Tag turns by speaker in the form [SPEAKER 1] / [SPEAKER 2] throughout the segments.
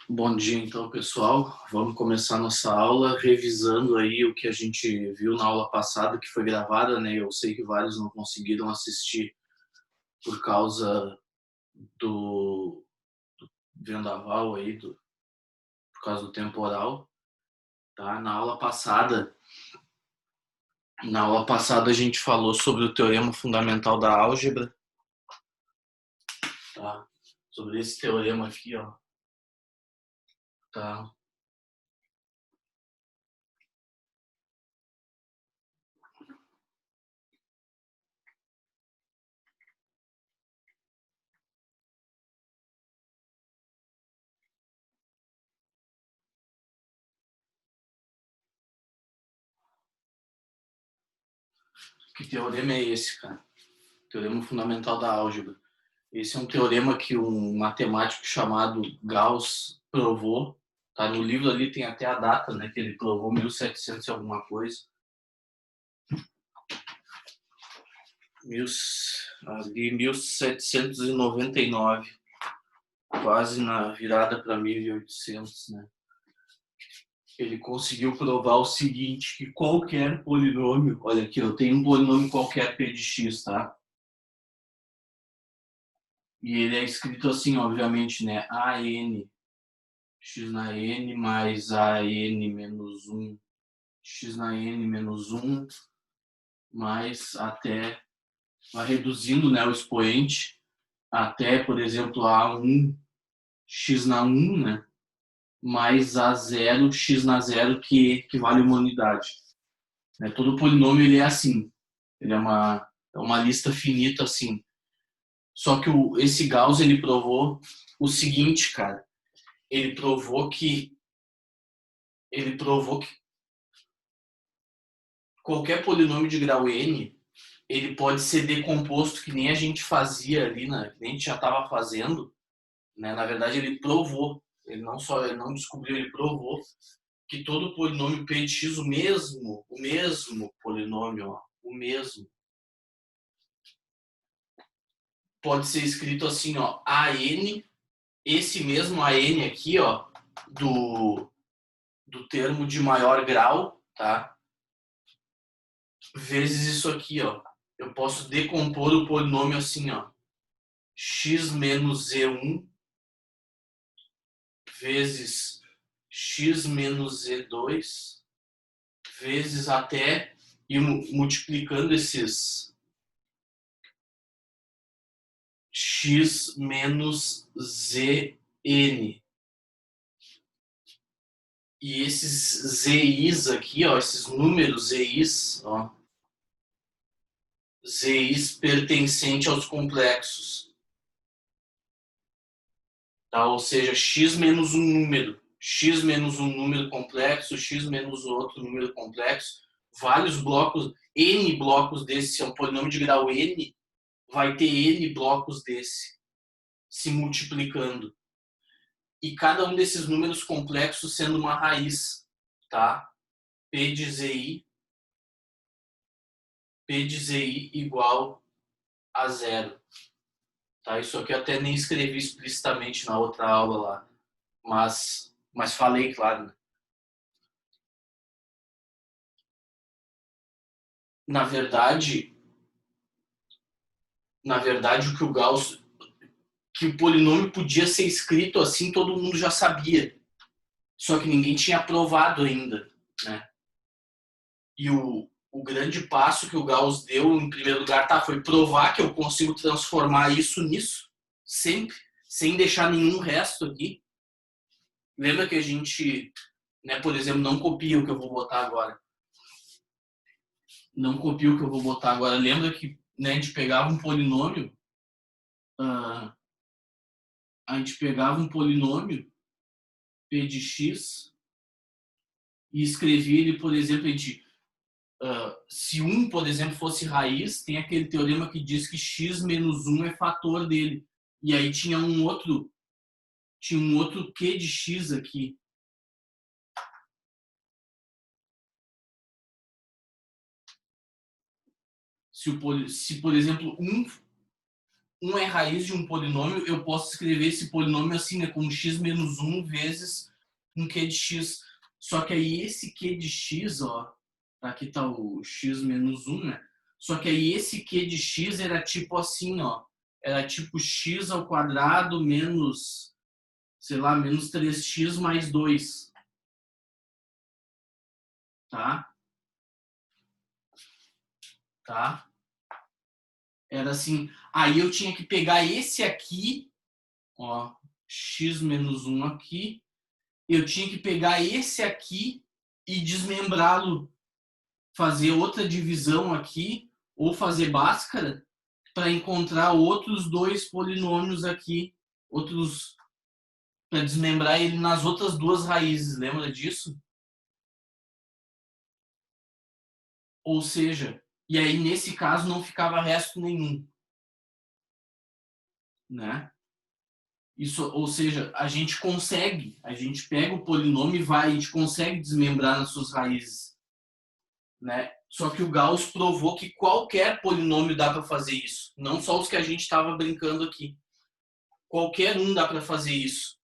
[SPEAKER 1] Bom dia, então, pessoal. Vamos começar nossa aula revisando aí o que a gente viu na aula passada, que foi gravada, né? Eu sei que vários não conseguiram assistir por causa do vendaval aí, por causa do temporal, tá? Na aula passada a gente falou sobre o teorema fundamental da álgebra, tá? Sobre esse teorema aqui, ó, tá? Que teorema é esse, cara? Teorema fundamental da álgebra. Esse é um teorema que um matemático chamado Gauss provou. Tá? No livro ali tem até a data, né, que ele provou, 1700 e alguma coisa. Ali 1799, quase na virada para 1800, né? Ele conseguiu provar o seguinte, que qualquer polinômio, olha aqui, eu tenho um polinômio qualquer p de x, tá? E ele é escrito assim, obviamente, né, an x na n mais an menos 1 x na n menos 1 mais até, vai reduzindo, né, o expoente até, por exemplo, a1 x na 1, né, mais a0 x na 0, que equivale a uma unidade. Né? Todo polinômio ele é assim, ele é uma lista finita assim. Só que esse Gauss ele provou o seguinte, cara, ele provou que qualquer polinômio de grau n ele pode ser decomposto que nem a gente fazia ali, né? Que nem a gente já estava fazendo, né? Na verdade, ele provou, ele não descobriu, ele provou que todo polinômio p de x, o mesmo polinômio, ó, o mesmo, pode ser escrito assim, ó, an, esse mesmo an aqui, ó, do termo de maior grau, tá? Vezes isso aqui, ó. Eu posso decompor o polinômio assim, ó, x menos z1 vezes x menos z2 vezes até, e multiplicando esses x menos zn. E esses zis aqui, ó, esses números zis, ó, zis pertencente aos complexos. Tá? Ou seja, x menos um número complexo, x menos outro número complexo, vários blocos, n blocos desse, se é um polinômio de grau n, vai ter n blocos desse se multiplicando. E cada um desses números complexos sendo uma raiz, tá? P de zi igual a zero. Tá? Isso aqui eu até nem escrevi explicitamente na outra aula lá, mas falei, claro. Né? Na verdade, o que o Gauss, que o polinômio podia ser escrito assim, todo mundo já sabia. Só que ninguém tinha provado ainda, né? E o grande passo que o Gauss deu, em primeiro lugar, foi provar que eu consigo transformar isso nisso, sempre, sem deixar nenhum resto aqui. Lembra que a gente, né, por exemplo, não copia o que eu vou botar agora. Não copia o que eu vou botar agora. Lembra que, né, uh, a gente pegava um polinômio p de x e escrevia ele, por exemplo, se 1, por exemplo, fosse raiz, tem aquele teorema que diz que x menos 1 é fator dele. E aí tinha um outro q de x aqui. Se por exemplo, 1 é raiz de um polinômio, eu posso escrever esse polinômio assim, né, como x menos 1 vezes um q de x. Só que aí esse q de x, ó, aqui tá o x menos 1, né? Só que aí esse q de x era tipo assim, ó, era tipo x ao quadrado menos, sei lá, menos 3x mais 2, tá? Tá? Era assim, aí eu tinha que pegar esse aqui, ó, x menos 1 aqui, eu tinha que pegar esse aqui e desmembrá-lo, fazer outra divisão aqui, ou fazer Bhaskara, para encontrar outros dois polinômios aqui, outros, para desmembrar ele nas outras duas raízes, lembra disso? Ou seja, e aí nesse caso não ficava resto nenhum, né? Isso, ou seja, a gente pega o polinômio e vai, a gente consegue desmembrar nas suas raízes, né? Só que o Gauss provou que qualquer polinômio dá para fazer isso, não só os que a gente estava brincando aqui. Qualquer um dá para fazer isso.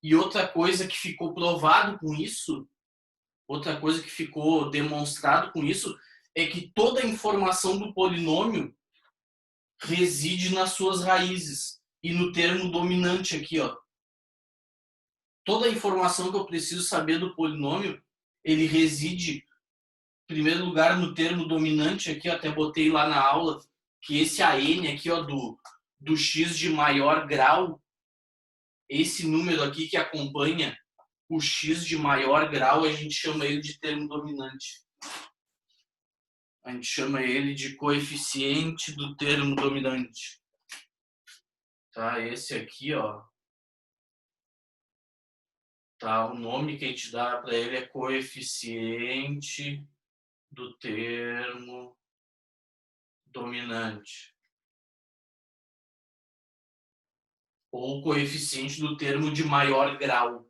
[SPEAKER 1] E outra coisa que ficou provado com isso, outra coisa que ficou demonstrado com isso, é que toda a informação do polinômio reside nas suas raízes e no termo dominante aqui, ó. Toda a informação que eu preciso saber do polinômio, ele reside, em primeiro lugar, no termo dominante aqui, ó, até botei lá na aula, que esse AN aqui, ó, do x de maior grau, esse número aqui que acompanha o x de maior grau, a gente chama ele de termo dominante. A gente chama ele de coeficiente do termo dominante. Tá? Esse aqui, ó. Tá? O nome que a gente dá para ele é coeficiente do termo dominante. Ou coeficiente do termo de maior grau.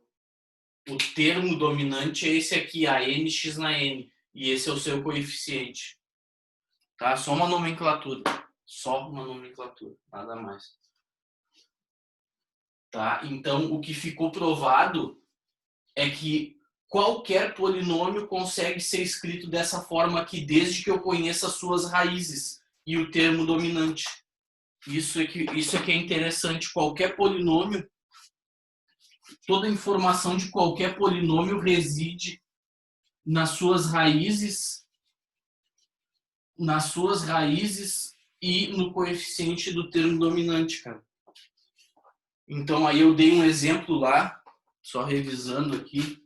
[SPEAKER 1] O termo dominante é esse aqui, a nx na n. E esse é o seu coeficiente. Tá? Só uma nomenclatura. Só uma nomenclatura, nada mais. Tá? Então, o que ficou provado é que qualquer polinômio consegue ser escrito dessa forma aqui, desde que eu conheça as suas raízes e o termo dominante. Isso é que é interessante. Qualquer polinômio, toda a informação de qualquer polinômio reside nas suas raízes e no coeficiente do termo dominante, cara. Então, aí eu dei um exemplo lá, só revisando aqui,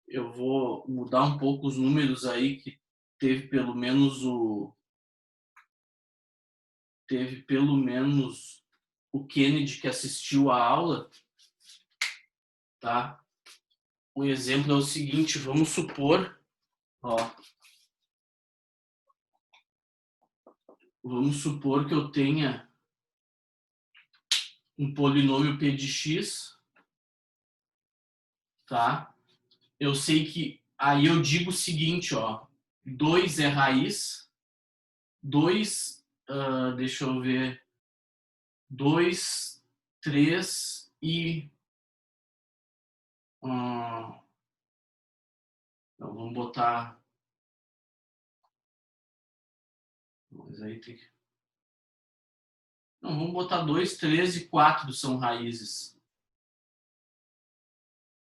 [SPEAKER 1] eu vou mudar um pouco os números aí, que teve pelo menos o Kennedy que assistiu a aula, tá? O exemplo é o seguinte, vamos supor, ó, vamos supor que eu tenha um polinômio p de x, tá? Eu sei que aí eu digo o seguinte, ó, 2 é raiz, 2, deixa eu ver, 2, 3 e não, vamos botar, mas aí tem que, não, vamos botar 2, 3 e 4 são raízes.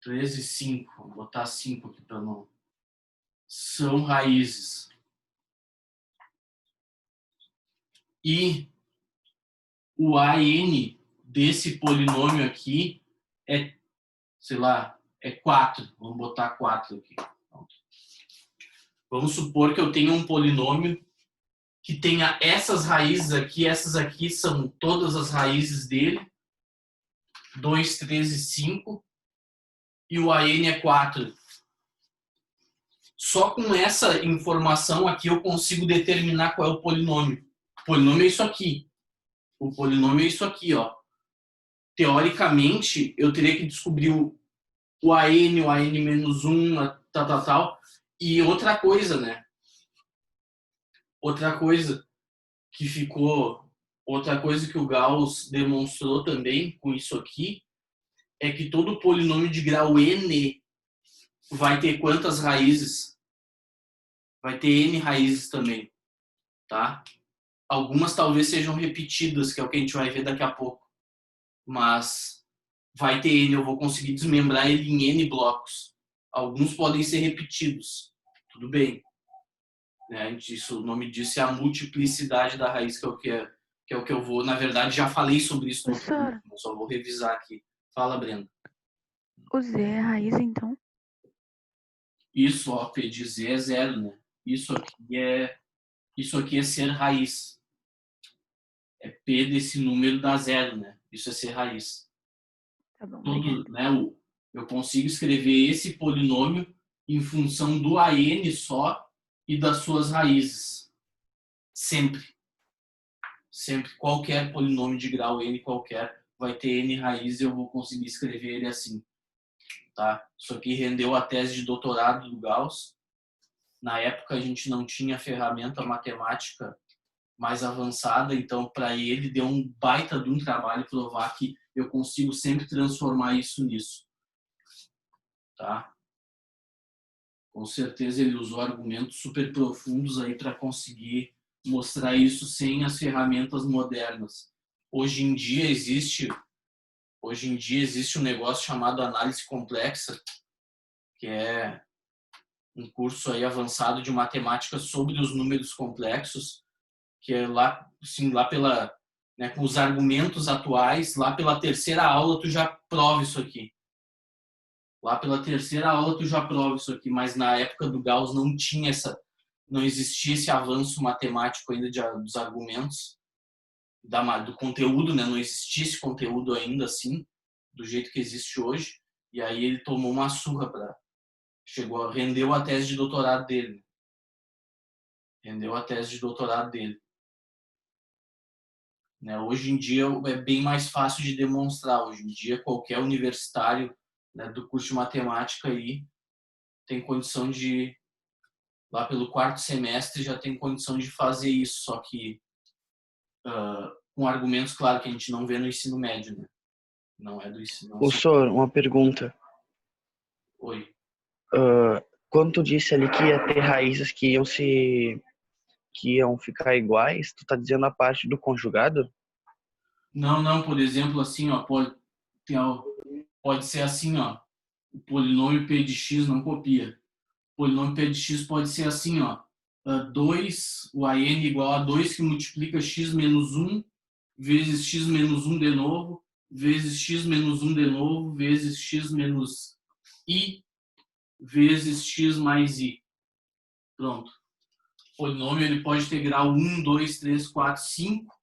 [SPEAKER 1] 3 e 5, vou botar 5 aqui para não. São raízes. E o AN desse polinômio aqui é, sei lá, é 4. Vamos botar 4 aqui. Vamos supor que eu tenha um polinômio que tenha essas raízes aqui, essas aqui são todas as raízes dele, 2, 3 e 5, e o AN é 4. Só com essa informação aqui eu consigo determinar qual é o polinômio. O polinômio é isso aqui. O polinômio é isso aqui, ó. Teoricamente, eu teria que descobrir o AN menos 1, tal. E outra coisa, né? Outra coisa que ficou Outra coisa que o Gauss demonstrou também com isso aqui é que todo polinômio de grau n vai ter quantas raízes? Vai ter n raízes também, tá? Algumas talvez sejam repetidas, que é o que a gente vai ver daqui a pouco. Mas vai ter n, eu vou conseguir desmembrar ele em n blocos. Alguns podem ser repetidos, tudo bem. Né? Isso, o nome disso é a multiplicidade da raiz, que é o que eu vou... Na verdade, já falei sobre isso no outro vídeo, eu só vou revisar aqui. Fala, Brenda.
[SPEAKER 2] O Z é raiz, então?
[SPEAKER 1] Isso, ó, P de Z é zero, né? Isso aqui é ser raiz. É P desse número dá zero, né? Isso é ser raiz.
[SPEAKER 2] Tá bom,
[SPEAKER 1] Todo,
[SPEAKER 2] obrigada.
[SPEAKER 1] né, eu consigo escrever esse polinômio em função do AN só e das suas raízes. Sempre. Sempre. Qualquer polinômio de grau n qualquer vai ter n raízes e eu vou conseguir escrever ele assim. Tá? Isso aqui rendeu a tese de doutorado do Gauss. Na época a gente não tinha ferramenta matemática mais avançada, então para ele deu um baita de um trabalho provar que eu consigo sempre transformar isso nisso. Tá? Com certeza ele usou argumentos super profundos aí para conseguir mostrar isso sem as ferramentas modernas. Hoje em dia existe um negócio chamado análise complexa, que é um curso aí avançado de matemática sobre os números complexos, que é lá, assim, lá pela, né, com os argumentos atuais, lá pela terceira aula tu já prova isso aqui. Lá pela terceira aula tu já prova isso aqui, mas na época do Gauss não existia esse avanço matemático ainda dos argumentos, do conteúdo, né? Não existia esse conteúdo ainda assim, do jeito que existe hoje. E aí ele tomou uma surra rendeu a tese de doutorado dele. Rendeu a tese de doutorado dele. Né? Hoje em dia é bem mais fácil de demonstrar. Hoje em dia qualquer universitário, né, do curso de matemática aí tem condição de, lá pelo quarto semestre, já tem condição de fazer isso, só que com argumentos, claro, que a gente não vê no ensino médio, né? Não é do ensino.
[SPEAKER 3] Ô, Sor, uma pergunta.
[SPEAKER 1] Oi.
[SPEAKER 3] Quando tu disse ali que ia ter raízes que iam ficar iguais, tu tá dizendo a parte do conjugado?
[SPEAKER 1] Não, por exemplo, assim, ó, pode ser assim, ó, o polinômio p de x não copia. O polinômio p de x pode ser assim, ó, 2, o AN igual a 2 que multiplica x menos 1 vezes x menos 1 de novo, vezes x menos 1 de novo, vezes x menos i, vezes x mais i. Pronto. O polinômio ele pode ter grau 1, 2, 3, 4, 5.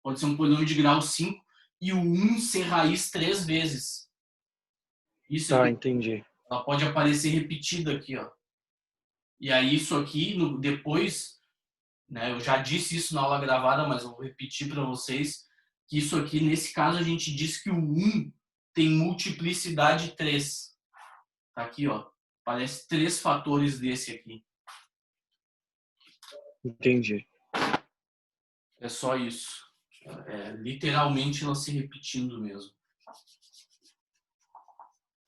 [SPEAKER 1] Pode ser um polinômio de grau 5 e o 1 ser raiz 3 vezes. Isso
[SPEAKER 3] Tá,
[SPEAKER 1] aqui,
[SPEAKER 3] entendi.
[SPEAKER 1] ela pode aparecer repetida aqui, ó. E aí isso aqui, depois, né, eu já disse isso na aula gravada, mas eu vou repetir para vocês, que isso aqui, nesse caso, a gente diz que o 1 tem multiplicidade 3. Tá aqui, ó. Parece 3 fatores desse aqui.
[SPEAKER 3] Entendi.
[SPEAKER 1] É só isso. É literalmente ela se repetindo mesmo.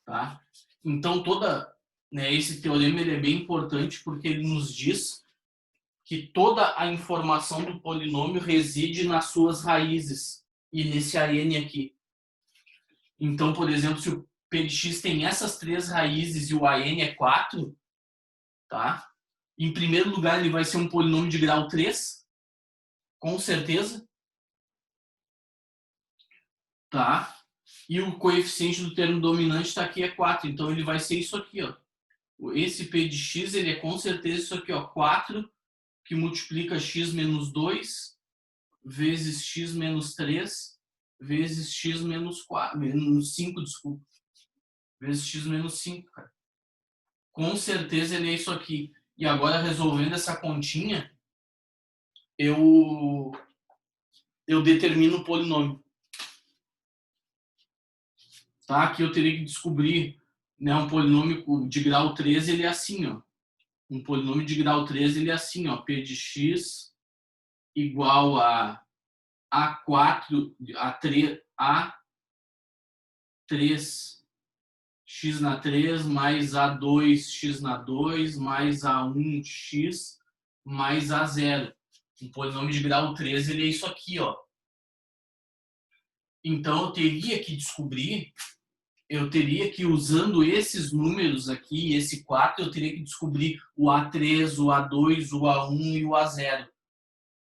[SPEAKER 1] Tá? Então, esse teorema ele é bem importante porque ele nos diz que toda a informação do polinômio reside nas suas raízes e nesse AN aqui. Então, por exemplo, se o P de x tem essas 3 raízes e o AN é 4, tá? Em primeiro lugar, ele vai ser um polinômio de grau 3, com certeza. Tá? E o coeficiente do termo dominante está aqui, é 4. Então, ele vai ser isso aqui, ó. Esse P de x, ele é com certeza isso aqui, ó. 4, que multiplica x menos 2, vezes x menos 3, vezes x menos 4, menos 5, desculpa. Vezes x menos 5, cara. Com certeza ele é isso aqui. E agora, resolvendo essa continha, eu determino o polinômio. Tá? Aqui eu teria que descobrir, né, um polinômio de grau 3, ele é assim, ó. Um polinômio de grau 3, ele é assim, ó. P de x igual a A4, A3, x na 3, mais A2, x na 2, mais A1, x, mais A0. Um polinômio de grau 3, ele é isso aqui, ó. Então, eu teria que, usando esses números aqui, esse 4, eu teria que descobrir o A3, o A2, o A1 e o A0.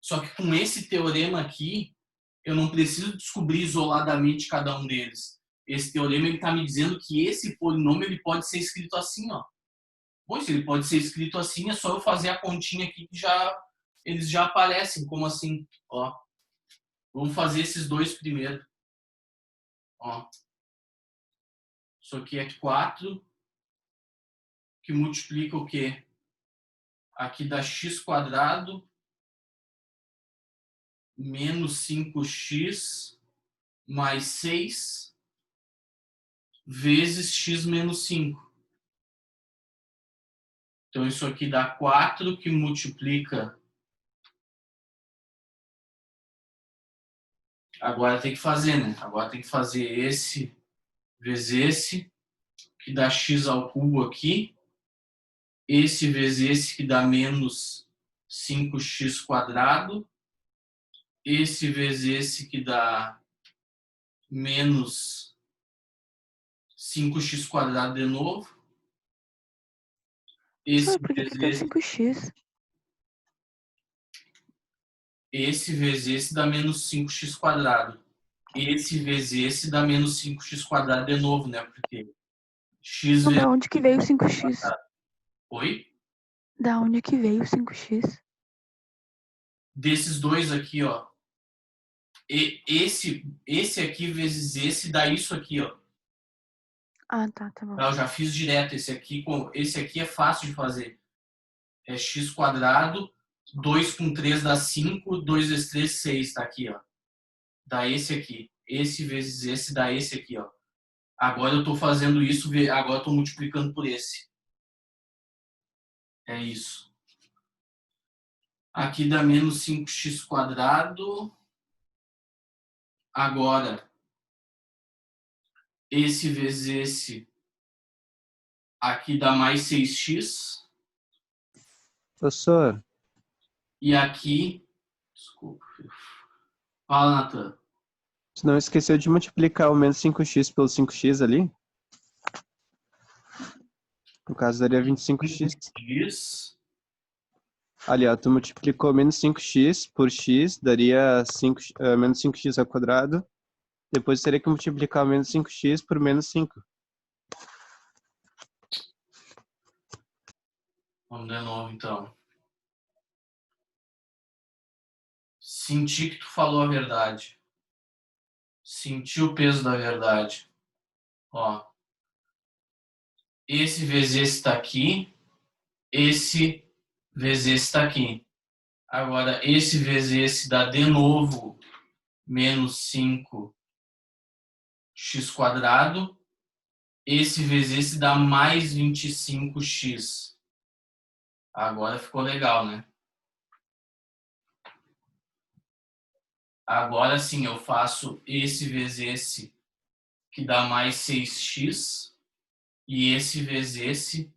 [SPEAKER 1] Só que com esse teorema aqui, eu não preciso descobrir isoladamente cada um deles. Esse teorema está me dizendo que esse polinômio ele pode ser escrito assim, ó. Bom, se ele pode ser escrito assim, é só eu fazer a continha aqui que eles já aparecem. Como assim? Ó, vamos fazer esses dois primeiro. Ó. Isso aqui é 4, que multiplica o quê? Aqui dá x² menos 5x mais 6 vezes x menos 5. Então, isso aqui dá 4, que multiplica... Agora tem que fazer, né? Agora tem que fazer esse vezes esse, que dá x ao cubo aqui. Esse vezes esse, que dá menos 5x². Esse vezes esse, que dá menos 5x² de novo. Esse
[SPEAKER 2] Por que
[SPEAKER 1] vezes
[SPEAKER 2] deu
[SPEAKER 1] esse,
[SPEAKER 2] 5x?
[SPEAKER 1] esse vezes esse dá menos 5x². Esse vezes esse dá menos 5x² de novo, né? Porque x
[SPEAKER 2] Então,
[SPEAKER 1] vezes...
[SPEAKER 2] da onde que veio 5x?
[SPEAKER 1] Oi?
[SPEAKER 2] Da onde que veio 5x?
[SPEAKER 1] Desses dois aqui, ó. Esse aqui vezes esse dá isso aqui, ó.
[SPEAKER 2] Ah, tá bom.
[SPEAKER 1] Eu já fiz direto. Esse aqui é fácil de fazer. É x², 2 com 3 dá 5, 2 vezes 3, 6. Tá aqui, ó. Dá esse aqui. Esse vezes esse dá esse aqui, ó. Agora eu tô fazendo isso, agora eu tô multiplicando por esse. É isso. Aqui dá menos 5x². Agora, esse vezes esse, aqui dá mais 6x.
[SPEAKER 4] Professor,
[SPEAKER 1] E aqui... Desculpa. Fala, Natan.
[SPEAKER 4] você não esqueceu de multiplicar o menos 5x pelo 5x ali? No caso, daria 25x.
[SPEAKER 1] X.
[SPEAKER 4] Ali, ó, tu multiplicou menos 5x por x, daria menos 5x². Depois teria que multiplicar o menos 5x por menos 5.
[SPEAKER 1] Vamos de novo, então. Senti que tu falou a verdade. Senti o peso da verdade. Ó. Esse vezes esse tá aqui. Esse vezes esse tá aqui. Agora, esse vezes esse dá de novo menos 5x². Esse vezes esse dá mais 25x. Agora ficou legal, né? Agora sim, eu faço esse vezes esse, que dá mais 6x. E esse vezes esse,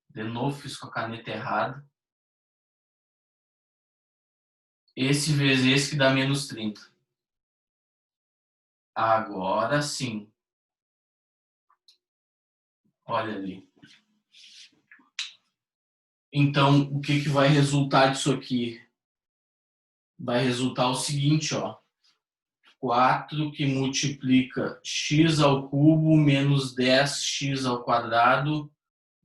[SPEAKER 1] de novo fiz com a caneta errada. Esse vezes esse, que dá menos 30. Agora sim. Olha ali. Então, o que vai resultar disso aqui? Vai resultar o seguinte, ó. 4 que multiplica x ao cubo menos 10x²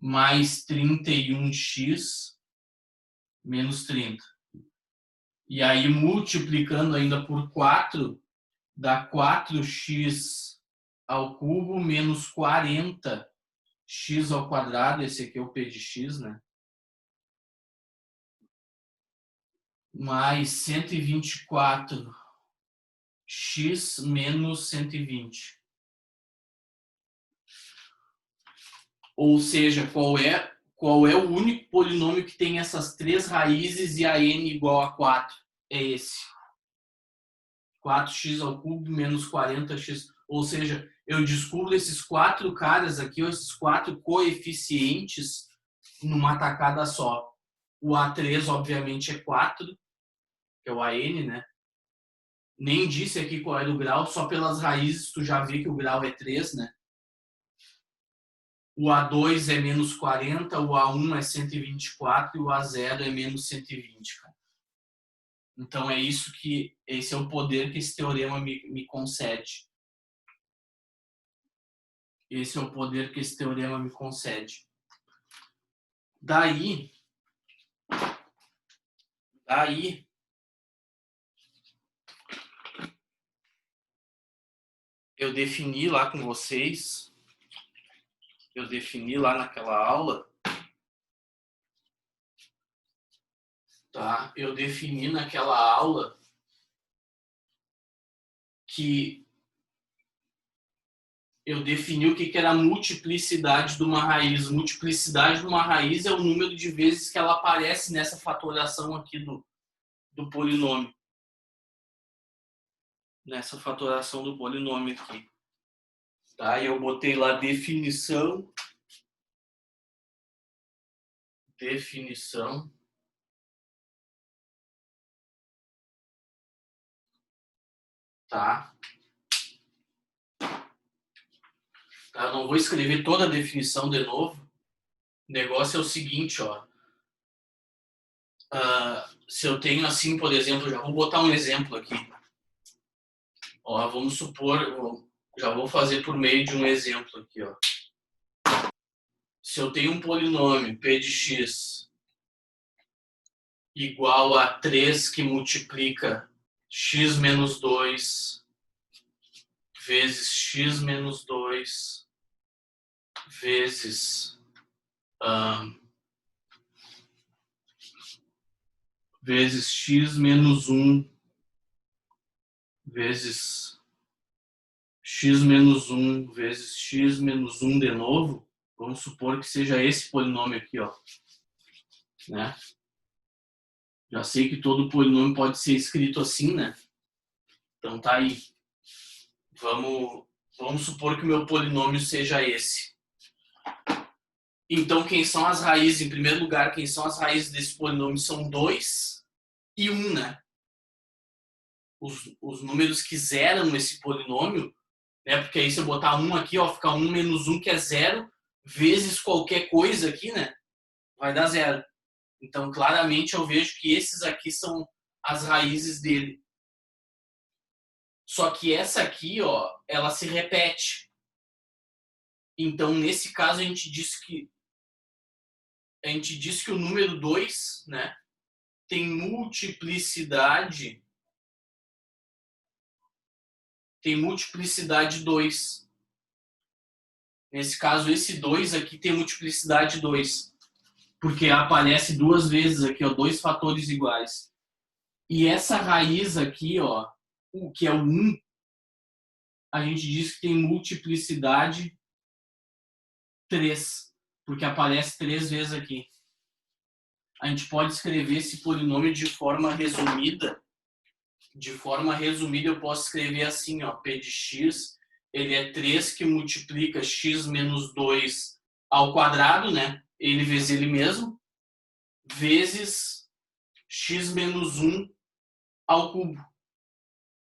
[SPEAKER 1] mais 31x menos 30. E aí, multiplicando ainda por 4, dá 4x ao cubo menos 40x². Esse aqui é o p de x, né? Mais 124x menos 120. Ou seja, qual é o único polinômio que tem essas três raízes e a n igual a 4? É esse. 4x ao cubo menos 40x. Ou seja, eu descubro esses 4 caras aqui, esses 4 coeficientes numa tacada só. O A3, obviamente, é 4, que é o AN, né? Nem disse aqui qual era o grau, só pelas raízes tu já vê que o grau é 3, né? O A2 é menos 40, o A1 é 124 e o A0 é menos 120, cara. Então é isso que, esse é o poder que esse teorema me concede. Esse é o poder que esse teorema me concede. Daí, eu defini lá com vocês, eu defini lá naquela aula, tá? Eu defini naquela aula que eu defini o que era a multiplicidade de uma raiz. Multiplicidade de uma raiz é o número de vezes que ela aparece nessa fatoração aqui do polinômio. Nessa fatoração do polinômio aqui. Tá? E eu botei lá definição. Tá? Eu não vou escrever toda a definição de novo. O negócio é o seguinte, ó. Se eu tenho assim, por exemplo, já vou botar um exemplo aqui. Ó, vamos supor, já vou fazer por meio de um exemplo aqui, ó. Se eu tenho um polinômio p de x igual a 3 que multiplica x menos 2 vezes x menos 2 vezes vezes x menos 1 vezes x menos 1 vezes x menos 1 de novo, vamos supor que seja esse polinômio aqui, ó, né? Já sei que todo polinômio pode ser escrito assim, né? Então tá aí. Vamos supor que o meu polinômio seja esse. Então, quem são as raízes? Em primeiro lugar, quem são as raízes desse polinômio são 2 e 1, né? Os números que zeram esse polinômio, né? Porque aí se eu botar 1 aqui, ó, fica 1 menos 1, que é 0, vezes qualquer coisa aqui, né? Vai dar 0. Então, claramente, eu vejo que esses aqui são as raízes dele. Só que essa aqui, ó, ela se repete. Então, nesse caso, a gente diz que o número 2, né, tem multiplicidade 2. Nesse caso, esse 2 aqui tem multiplicidade 2. Porque aparece duas vezes aqui, ó, 2 fatores iguais. E essa raiz aqui, ó, o que é o 1, a gente diz que tem multiplicidade 3, porque aparece 3 vezes aqui. A gente pode escrever esse polinômio de forma resumida. De forma resumida, eu posso escrever assim, ó, p de x, ele é 3 que multiplica x menos 2 ao quadrado, né? Ele vezes ele mesmo, vezes x menos 1 ao cubo.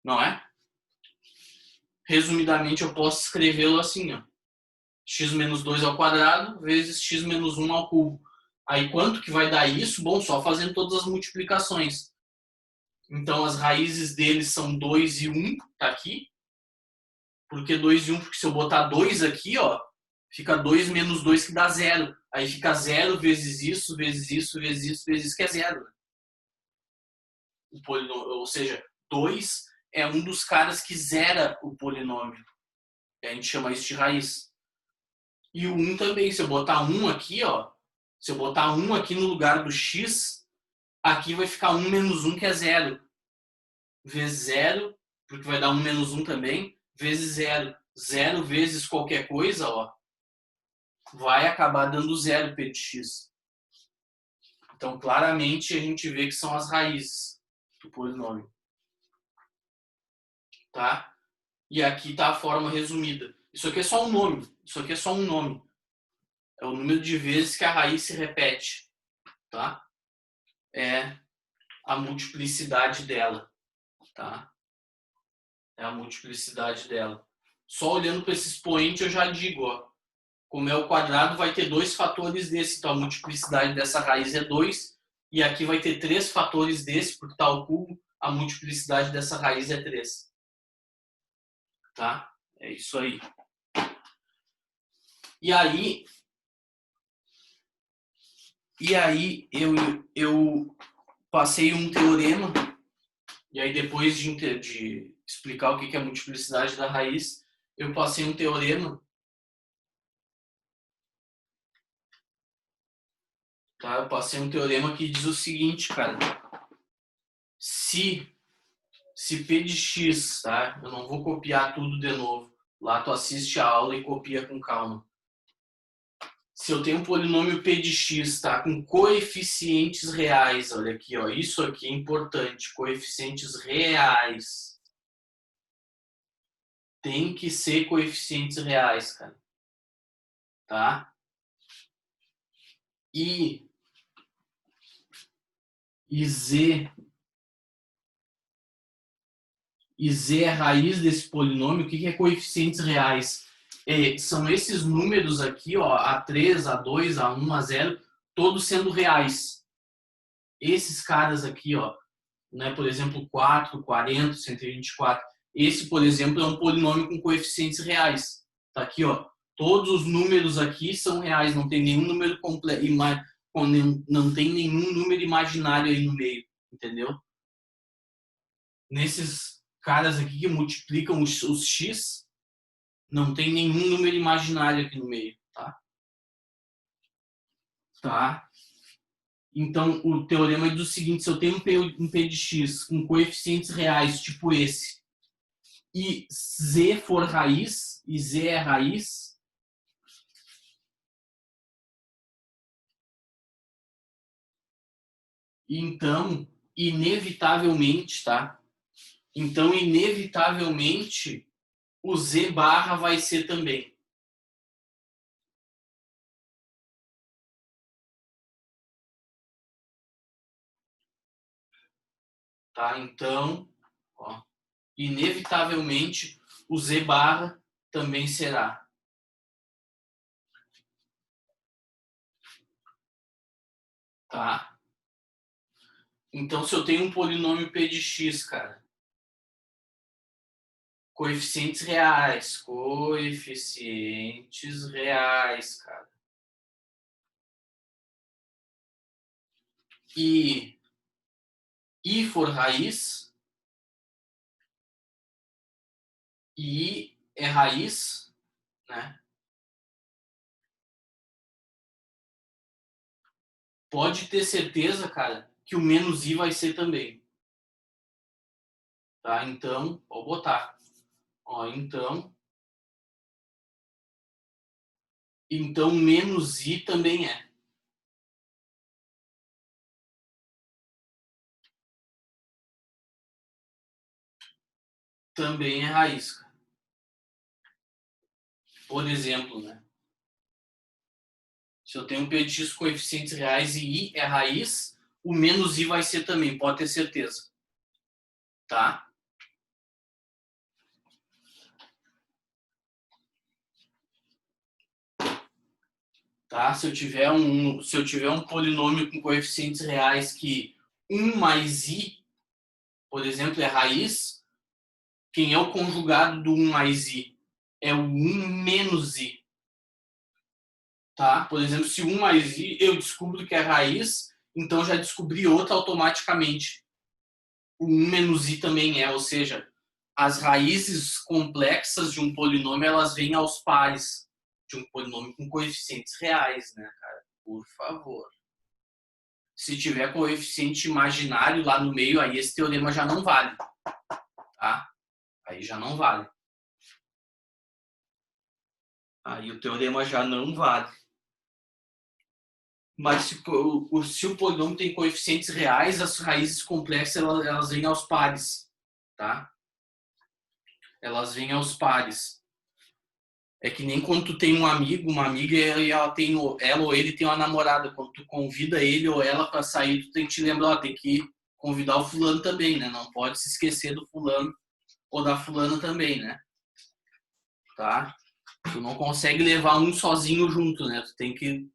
[SPEAKER 1] Não é? Resumidamente, eu posso escrevê-lo assim, ó. X menos 2 ao quadrado vezes x menos 1 ao cubo. Aí, quanto que vai dar isso? Bom, só fazendo todas as multiplicações. Então, as raízes deles são 2 e 1, tá aqui. Por que 2 e 1? Porque se eu botar 2 aqui, ó, fica 2 menos 2 que dá 0. Aí fica 0 vezes isso, vezes isso, vezes isso, vezes isso, que é 0. O polinômio, ou seja, 2 é um dos caras que zera o polinômio. A gente chama isso de raiz. E o 1 também. Se eu botar 1 aqui, ó, se eu botar 1 aqui no lugar do x, aqui vai ficar 1 menos 1, que é 0. Vezes 0, porque vai dar 1 menos 1 também, vezes 0. 0 vezes qualquer coisa, ó, vai acabar dando 0 p de x. Então, claramente, a gente vê que são as raízes do polinômio. tá? E aqui tá a forma resumida. Isso aqui é só um nome. Isso aqui é só um nome. É o número de vezes que a raiz se repete, tá? É a multiplicidade dela, tá? É a multiplicidade dela. Só olhando para esse expoente eu já digo, ó. Como é o quadrado, vai ter 2 fatores desse. Então a multiplicidade dessa raiz é 2. E aqui vai ter 3 fatores desse, porque está ao cubo. A multiplicidade dessa raiz é 3. Tá? É isso aí. E aí eu passei um teorema. E aí depois de explicar o que é a multiplicidade da raiz, eu passei um teorema. Tá? Eu passei um teorema que diz o seguinte, cara. Se P de x, tá? Eu não vou copiar tudo de novo. Lá tu assiste a aula e copia com calma. Se eu tenho um polinômio P de x, tá? Com coeficientes reais, olha aqui, ó. Isso aqui é importante. Coeficientes reais. Tem que ser coeficientes reais, cara. Tá? E z é a raiz desse polinômio. O que é coeficientes reais? São esses números aqui, ó, A3, A2, A1, A0, todos sendo reais. Esses caras aqui, ó, né, por exemplo, 4, 40, 124. Esse, por exemplo, é um polinômio com coeficientes reais. Tá aqui, ó. Todos os números aqui são reais, não tem nenhum número completo, não tem nenhum número imaginário aí no meio, entendeu? Nesses caras aqui que multiplicam os x, não tem nenhum número imaginário aqui no meio, tá? Tá? Então, o teorema diz o seguinte, se eu tenho um P de x com coeficientes reais, tipo esse, e z for raiz, e z é raiz, então, inevitavelmente, tá? Então, inevitavelmente, o z barra vai ser também. Tá? Então, ó, inevitavelmente, o z barra também será. Tá? Então, se eu tenho um polinômio P de x, cara, coeficientes reais, cara. E for raiz, e é raiz, né? Pode ter certeza, cara, que o menos i vai ser também. Tá? Então, vou botar. Ó, então menos i também é. Também é raiz, cara. Por exemplo, né? Se eu tenho um P de x coeficientes reais e i é raiz, o menos i vai ser também, pode ter certeza. Tá? Tá? Se eu tiver um polinômio com coeficientes reais que 1 mais i, por exemplo, é raiz, quem é o conjugado do 1 mais i? É o 1 menos i. Tá? Por exemplo, se 1 mais i eu descubro que é raiz, então já descobri outra automaticamente. O 1 menos i também é, ou seja, as raízes complexas de um polinômio, elas vêm aos pares de um polinômio com coeficientes reais, né, cara? Por favor. Se tiver coeficiente imaginário lá no meio, aí esse teorema já não vale. Tá? Aí já não vale. Aí o teorema já não vale. Mas se o polinômio tem coeficientes reais, as raízes complexas elas vêm aos pares. Tá? Elas vêm aos pares. É que nem quando tu tem um amigo, uma amiga, e ela ou ele tem uma namorada. Quando tu convida ele ou ela para sair, tu tem que te lembrar, ó, tem que convidar o fulano também, né? Não pode se esquecer do fulano ou da fulana também, né? Tá? Tu não consegue levar um sozinho junto, né? Tu tem que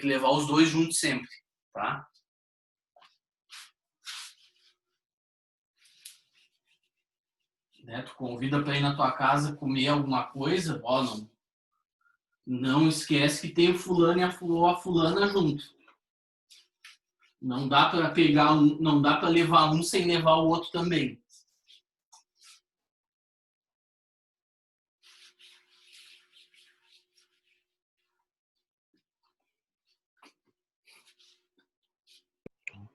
[SPEAKER 1] levar os dois juntos sempre, tá? Né? Tu convida para ir na tua casa comer alguma coisa, ó, não esquece que tem o fulano e a fulana junto. Não dá para pegar não dá para levar um sem levar o outro também.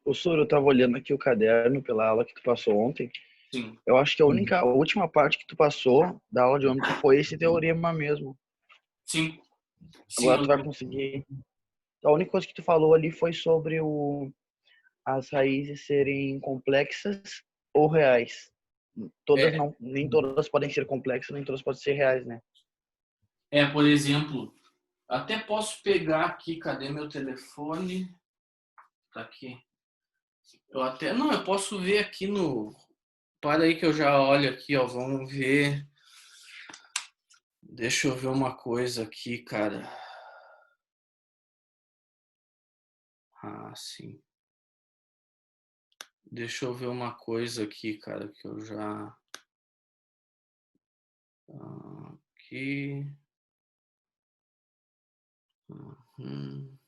[SPEAKER 3] Ô, Soro, eu tava olhando aqui o caderno pela aula que tu passou ontem.
[SPEAKER 1] Sim.
[SPEAKER 3] Eu acho que a última parte que tu passou da aula de ontem foi esse teorema mesmo.
[SPEAKER 1] Sim.
[SPEAKER 3] Agora tu vai conseguir. A única coisa que tu falou ali foi sobre as raízes serem complexas ou reais. Todas não, nem todas podem ser complexas, nem todas podem ser reais, né?
[SPEAKER 1] Por exemplo, até posso pegar aqui, cadê meu telefone? Tá aqui. Eu posso ver aqui no. Para aí que eu já olho aqui, ó. Vamos ver. Deixa eu ver uma coisa aqui, cara. Ah, sim. Deixa eu ver uma coisa aqui, cara, que eu já. Aqui. Uhum.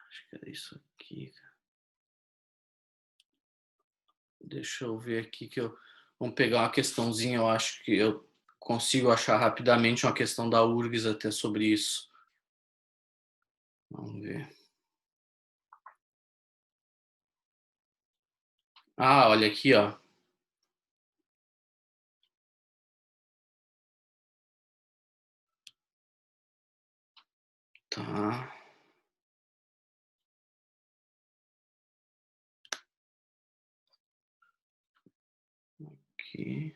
[SPEAKER 1] Acho que era isso aqui, cara. Deixa eu ver aqui que eu. Vamos pegar uma questãozinha, eu acho que eu consigo achar rapidamente uma questão da URGS até sobre isso. Vamos ver. Ah, olha aqui, ó. Tá. Aqui.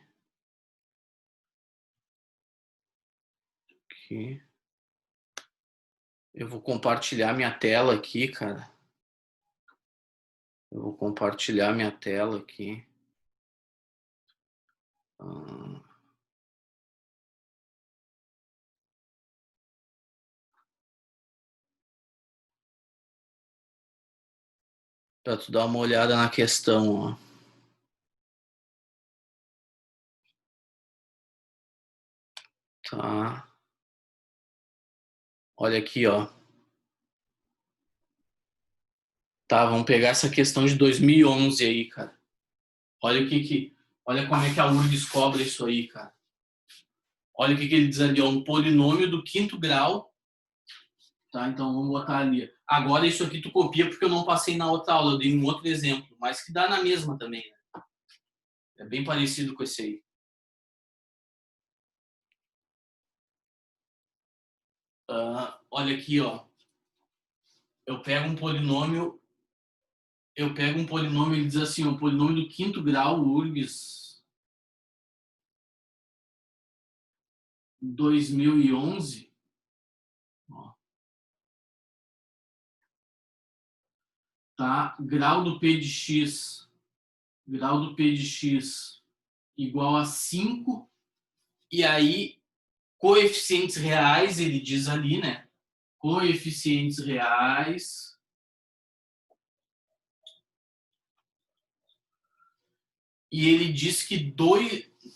[SPEAKER 1] Aqui. Eu vou compartilhar minha tela aqui, cara. Eu vou compartilhar minha tela aqui. Para tu dar uma olhada na questão, ó. Tá. Olha aqui, ó. Tá, vamos pegar essa questão de 2011 aí, cara. Olha como é que a URGS cobra isso aí, cara. Olha o que ele diz ali, ó, um polinômio do quinto grau. Tá, então vamos botar ali. Agora isso aqui tu copia porque eu não passei na outra aula, eu dei um outro exemplo, mas que dá na mesma também, né? É bem parecido com esse aí. Olha aqui, ó. Eu pego um polinômio, ele diz assim, o polinômio do quinto grau, URGS 2011, ó, tá? Grau do P de x igual a 5, e aí coeficientes reais, ele diz ali, né? Coeficientes reais e ele diz que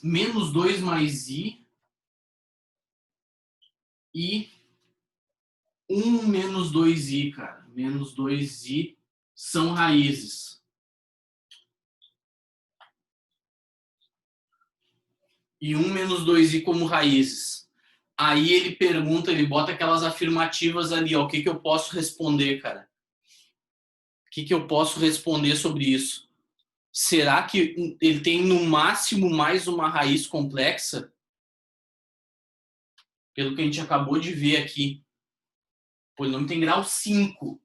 [SPEAKER 1] menos 2 mais i e 1 menos 2i, cara. Menos 2i são raízes. E 1 menos 2i como raízes. Aí ele pergunta, ele bota aquelas afirmativas ali, ó. O que eu posso responder, cara? O que eu posso responder sobre isso? Será que ele tem no máximo mais uma raiz complexa? Pelo que a gente acabou de ver aqui. O polinômio tem grau 5.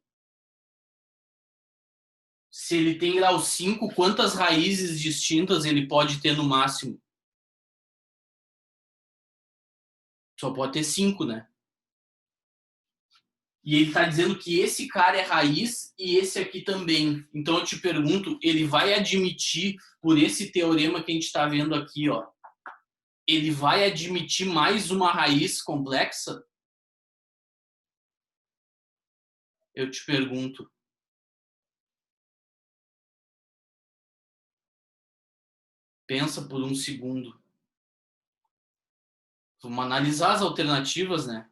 [SPEAKER 1] Se ele tem grau 5, quantas raízes distintas ele pode ter no máximo? Só pode ter 5, né? E ele está dizendo que esse cara é raiz e esse aqui também. Então eu te pergunto, ele vai admitir, por esse teorema que a gente está vendo aqui, ó, ele vai admitir mais uma raiz complexa? Eu te pergunto. Pensa por um segundo. Vamos analisar as alternativas, né?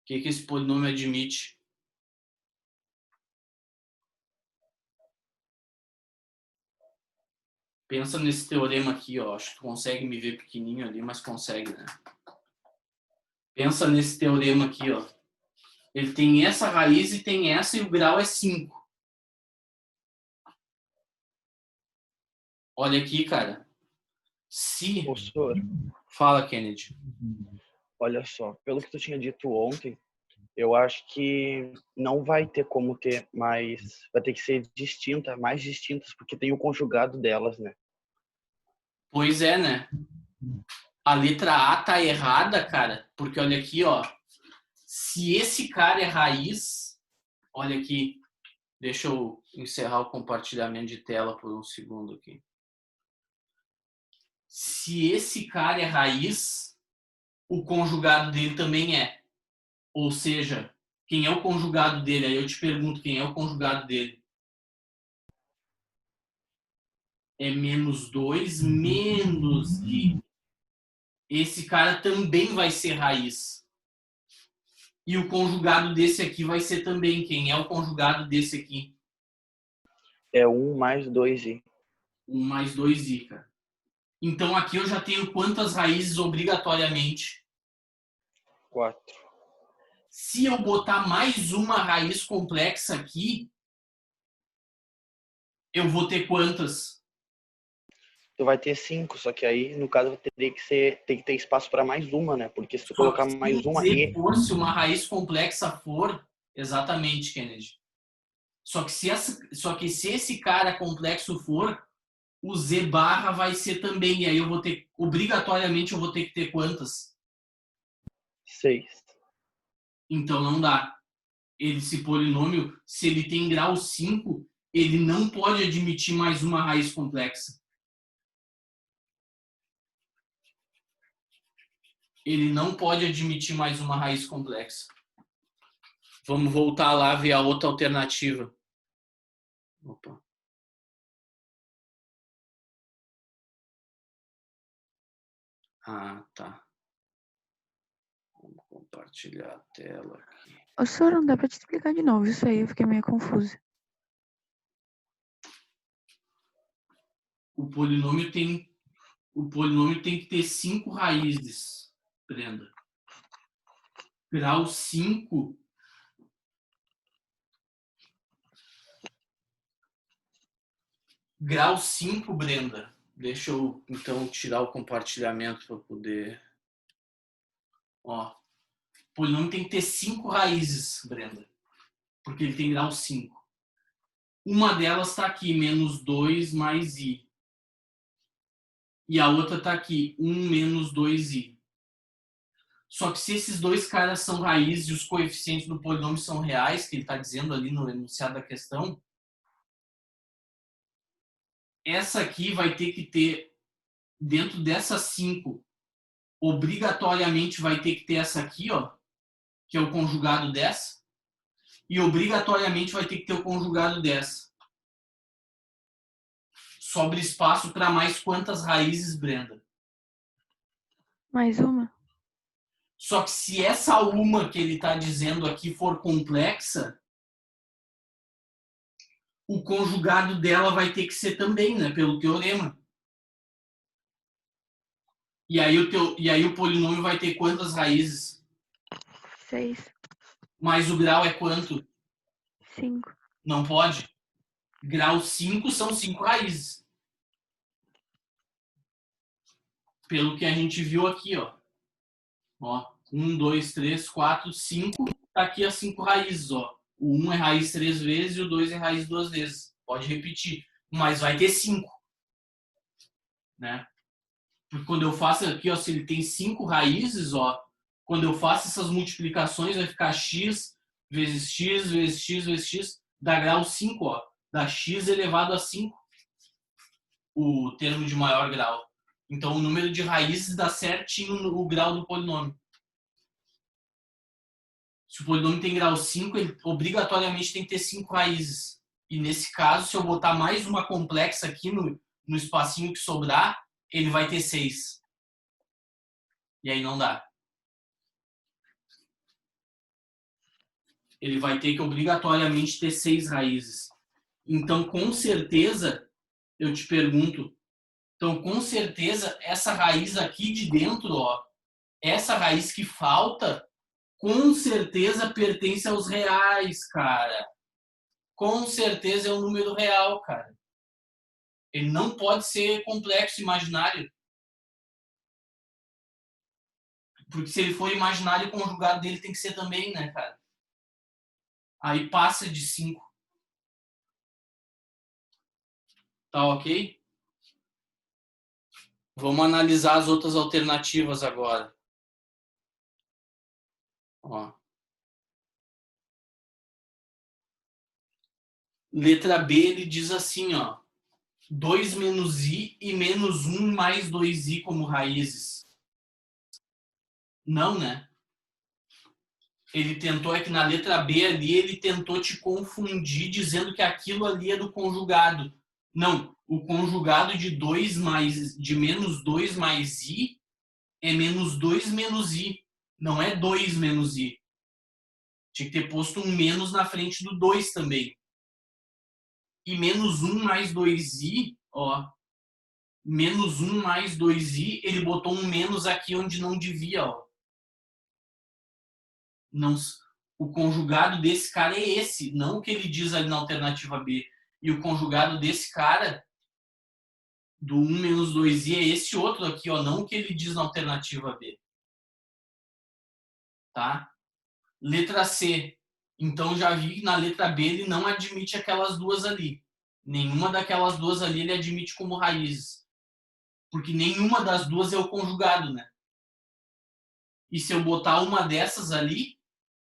[SPEAKER 1] O que esse polinômio admite? Pensa nesse teorema aqui, ó. Acho que tu consegue me ver pequenininho ali, mas consegue, né? Pensa nesse teorema aqui, ó. Ele tem essa raiz e tem essa, e o grau é 5. Olha aqui, cara. Se...
[SPEAKER 3] Professor,
[SPEAKER 1] Fala, Kennedy.
[SPEAKER 3] olha só, pelo que tu tinha dito ontem, eu acho que não vai ter como ter mais, vai ter que ser distinta, mais distintas, porque tem o conjugado delas, né?
[SPEAKER 1] Pois é, né? A letra A tá errada, cara, porque olha aqui, ó. Se esse cara é raiz, olha aqui. Deixa eu encerrar o compartilhamento de tela por um segundo aqui. Se esse cara é raiz, o conjugado dele também é. Ou seja, quem é o conjugado dele? Aí eu te pergunto, quem é o conjugado dele? É -2 menos I. Esse cara também vai ser raiz. E o conjugado desse aqui vai ser também. Quem é o conjugado desse aqui?
[SPEAKER 3] É 1 mais 2i.
[SPEAKER 1] 1 mais 2i, cara. Então aqui eu já tenho quantas raízes obrigatoriamente?
[SPEAKER 3] 4.
[SPEAKER 1] Se eu botar mais uma raiz complexa aqui, eu vou ter quantas?
[SPEAKER 3] Tu vai ter 5, só que aí, no caso, tem que ter espaço para mais uma, né? Porque se tu colocar mais uma
[SPEAKER 1] e... Se uma raiz complexa for... Exatamente, Kennedy. Só que se esse cara complexo for, o Z barra vai ser também. E aí eu vou ter... Obrigatoriamente eu vou ter que ter quantas?
[SPEAKER 3] 6.
[SPEAKER 1] Então não dá. Esse polinômio, se ele tem grau 5, ele não pode admitir mais uma raiz complexa. Ele não pode admitir mais uma raiz complexa. Vamos voltar lá ver a outra alternativa. Opa. Ah, tá. Vamos compartilhar a tela aqui.
[SPEAKER 2] Ô, senhor, não dá pra te explicar de novo isso aí, eu fiquei meio confusa.
[SPEAKER 1] O polinômio tem que ter 5 raízes, Brenda. Grau 5. Grau 5, Brenda. Deixa eu, então, tirar o compartilhamento para poder... Ó. O polinômio tem que ter 5 raízes, Brenda. Porque ele tem grau 5. Uma delas está aqui, -2 mais i. E a outra está aqui, 1 menos 2i. Só que se esses dois caras são raízes e os coeficientes do polinômio são reais, que ele está dizendo ali no enunciado da questão, essa aqui vai ter que ter, dentro dessas 5, obrigatoriamente vai ter que ter essa aqui, ó, que é o conjugado dessa, e obrigatoriamente vai ter que ter o conjugado dessa. Sobra espaço para mais quantas raízes, Brenda?
[SPEAKER 2] Mais uma?
[SPEAKER 1] Só que se essa uma que ele está dizendo aqui for complexa, o conjugado dela vai ter que ser também, né, pelo teorema. E aí o polinômio vai ter quantas raízes?
[SPEAKER 2] 6.
[SPEAKER 1] Mas o grau é quanto?
[SPEAKER 2] 5.
[SPEAKER 1] Não pode. Grau 5 são 5 raízes. Pelo que a gente viu aqui, ó. Ó, 1, 2, 3, 4, 5. Tá aqui as 5 raízes, ó. O 1 é raiz 3 vezes e o 2 é raiz 2 vezes. Pode repetir. Mas vai ter 5. Né? Porque quando eu faço aqui, ó, se ele tem 5 raízes, ó, quando eu faço essas multiplicações, vai ficar x vezes x vezes x vezes x, dá grau 5, ó. Dá x elevado a 5, o termo de maior grau. Então, o número de raízes dá certinho o grau do polinômio. Se o polinômio tem grau 5, ele obrigatoriamente tem que ter 5 raízes. E nesse caso, se eu botar mais uma complexa aqui no espacinho que sobrar, ele vai ter 6. E aí não dá. Ele vai ter que obrigatoriamente ter 6 raízes. Então, com certeza, eu te pergunto, então, com certeza, essa raiz aqui de dentro, ó, essa raiz que falta, com certeza pertence aos reais, cara. Com certeza é um número real, cara. Ele não pode ser complexo imaginário. Porque se ele for imaginário, o conjugado dele tem que ser também, né, cara? Aí passa de 5. Tá ok? Vamos analisar as outras alternativas agora. Ó. Letra B, ele diz assim, ó. 2 menos i e menos 1 mais 2i como raízes. Não, né? Ele tentou, é que na letra B ali, ele tentou te confundir dizendo que aquilo ali é do conjugado. Não, o conjugado de menos 2 mais i é menos 2 menos i. Não é 2 menos i. Tinha que ter posto um menos na frente do 2 também. E menos 1 mais 2i, ó. Menos 1 mais 2i, ele botou um menos aqui onde não devia, ó. Não, o conjugado desse cara é esse, não o que ele diz ali na alternativa B. E o conjugado desse cara, do 1 menos 2i, é esse outro aqui, ó, não o que ele diz na alternativa B. Tá? Letra C. Então já vi que na letra B ele não admite aquelas duas ali. Nenhuma daquelas duas ali ele admite como raízes. Porque nenhuma das duas é o conjugado, né? E se eu botar uma dessas ali,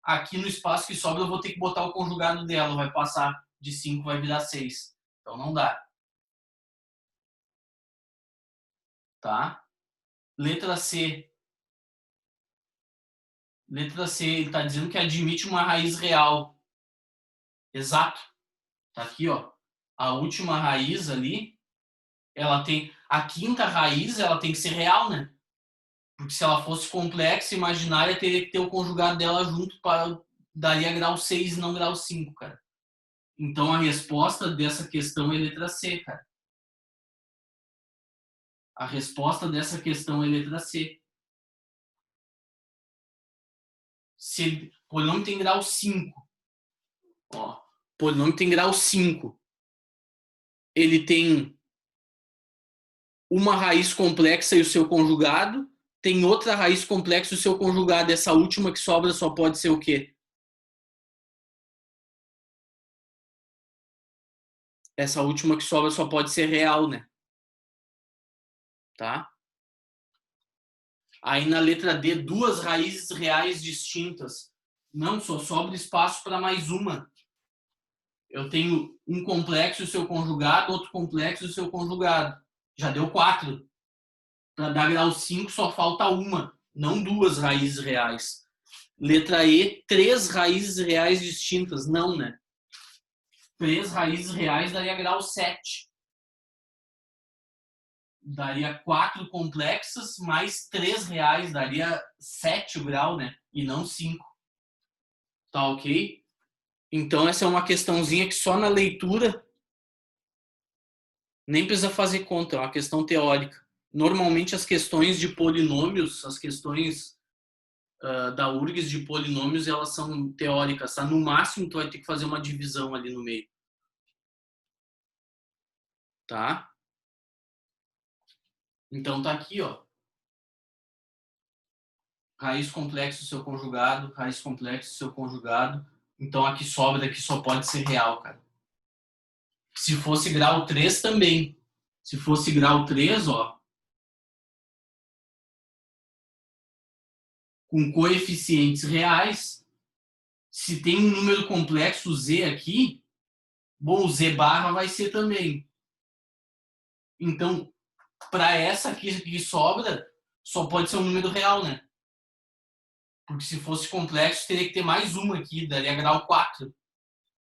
[SPEAKER 1] aqui no espaço que sobra eu vou ter que botar o conjugado dela. Vai passar de 5, vai virar 6. Então não dá. Tá? Letra C. Letra C, ele está dizendo que admite uma raiz real. Exato. Tá aqui, ó. A última raiz ali, ela tem... A quinta raiz, ela tem que ser real, né? Porque se ela fosse complexa, imaginária, teria que ter o conjugado dela junto para... Daria grau 6 e não grau 5, cara. Então, a resposta dessa questão é letra C, cara. A resposta dessa questão é letra C. Se o polinômio tem grau 5, ó, polinômio tem grau 5. Ele tem uma raiz complexa e o seu conjugado, tem outra raiz complexa e o seu conjugado. Essa última que sobra só pode ser o quê? Essa última que sobra só pode ser real, né? Tá? Aí na letra D, duas raízes reais distintas. Não, só sobra espaço para mais uma. Eu tenho um complexo e o seu conjugado, outro complexo e o seu conjugado. Já deu 4. Para dar grau 5 só falta uma, não duas raízes reais. Letra E, 3 raízes reais distintas. Não, né? 3 raízes reais daria grau 7. Daria 4 complexas mais 3 reais, daria 7 o grau, né? E não 5. Tá ok? Então essa é uma questãozinha que só na leitura nem precisa fazer conta, é uma questão teórica. Normalmente as questões de polinômios, as questões da URGS de polinômios, elas são teóricas, tá? No máximo tu vai ter que fazer uma divisão ali no meio. Tá? Então tá aqui, ó. raiz complexa do seu conjugado, raiz complexa do seu conjugado. Então, a que sobra daqui só pode ser real, cara. Se fosse grau 3 também. Se fosse grau 3, ó, com coeficientes reais, se tem um número complexo Z aqui, bom, o Z barra vai ser também. Então, para essa aqui que sobra, só pode ser um número real, né? Porque se fosse complexo, teria que ter mais uma aqui, daria grau 4.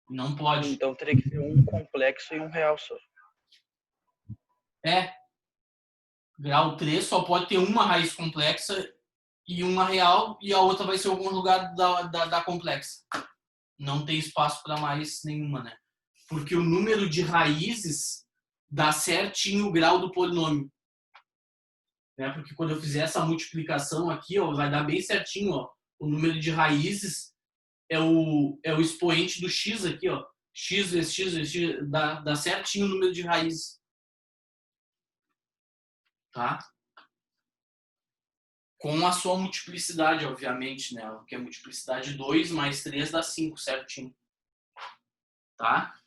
[SPEAKER 1] Não pode.
[SPEAKER 3] Então teria que ser um complexo e um real só.
[SPEAKER 1] Grau 3 só pode ter uma raiz complexa e uma real, e a outra vai ser o conjugado da complexa. Não tem espaço para mais nenhuma, né? Porque o número de raízes dá certinho o grau do polinômio. Né? Porque quando eu fizer essa multiplicação aqui, ó, vai dar bem certinho, ó. O número de raízes é o expoente do x aqui, ó. X vezes x vezes x, dá certinho o número de raízes. Tá? Com a sua multiplicidade, obviamente, né? Que é multiplicidade 2 mais 3 dá 5, certinho. Tá?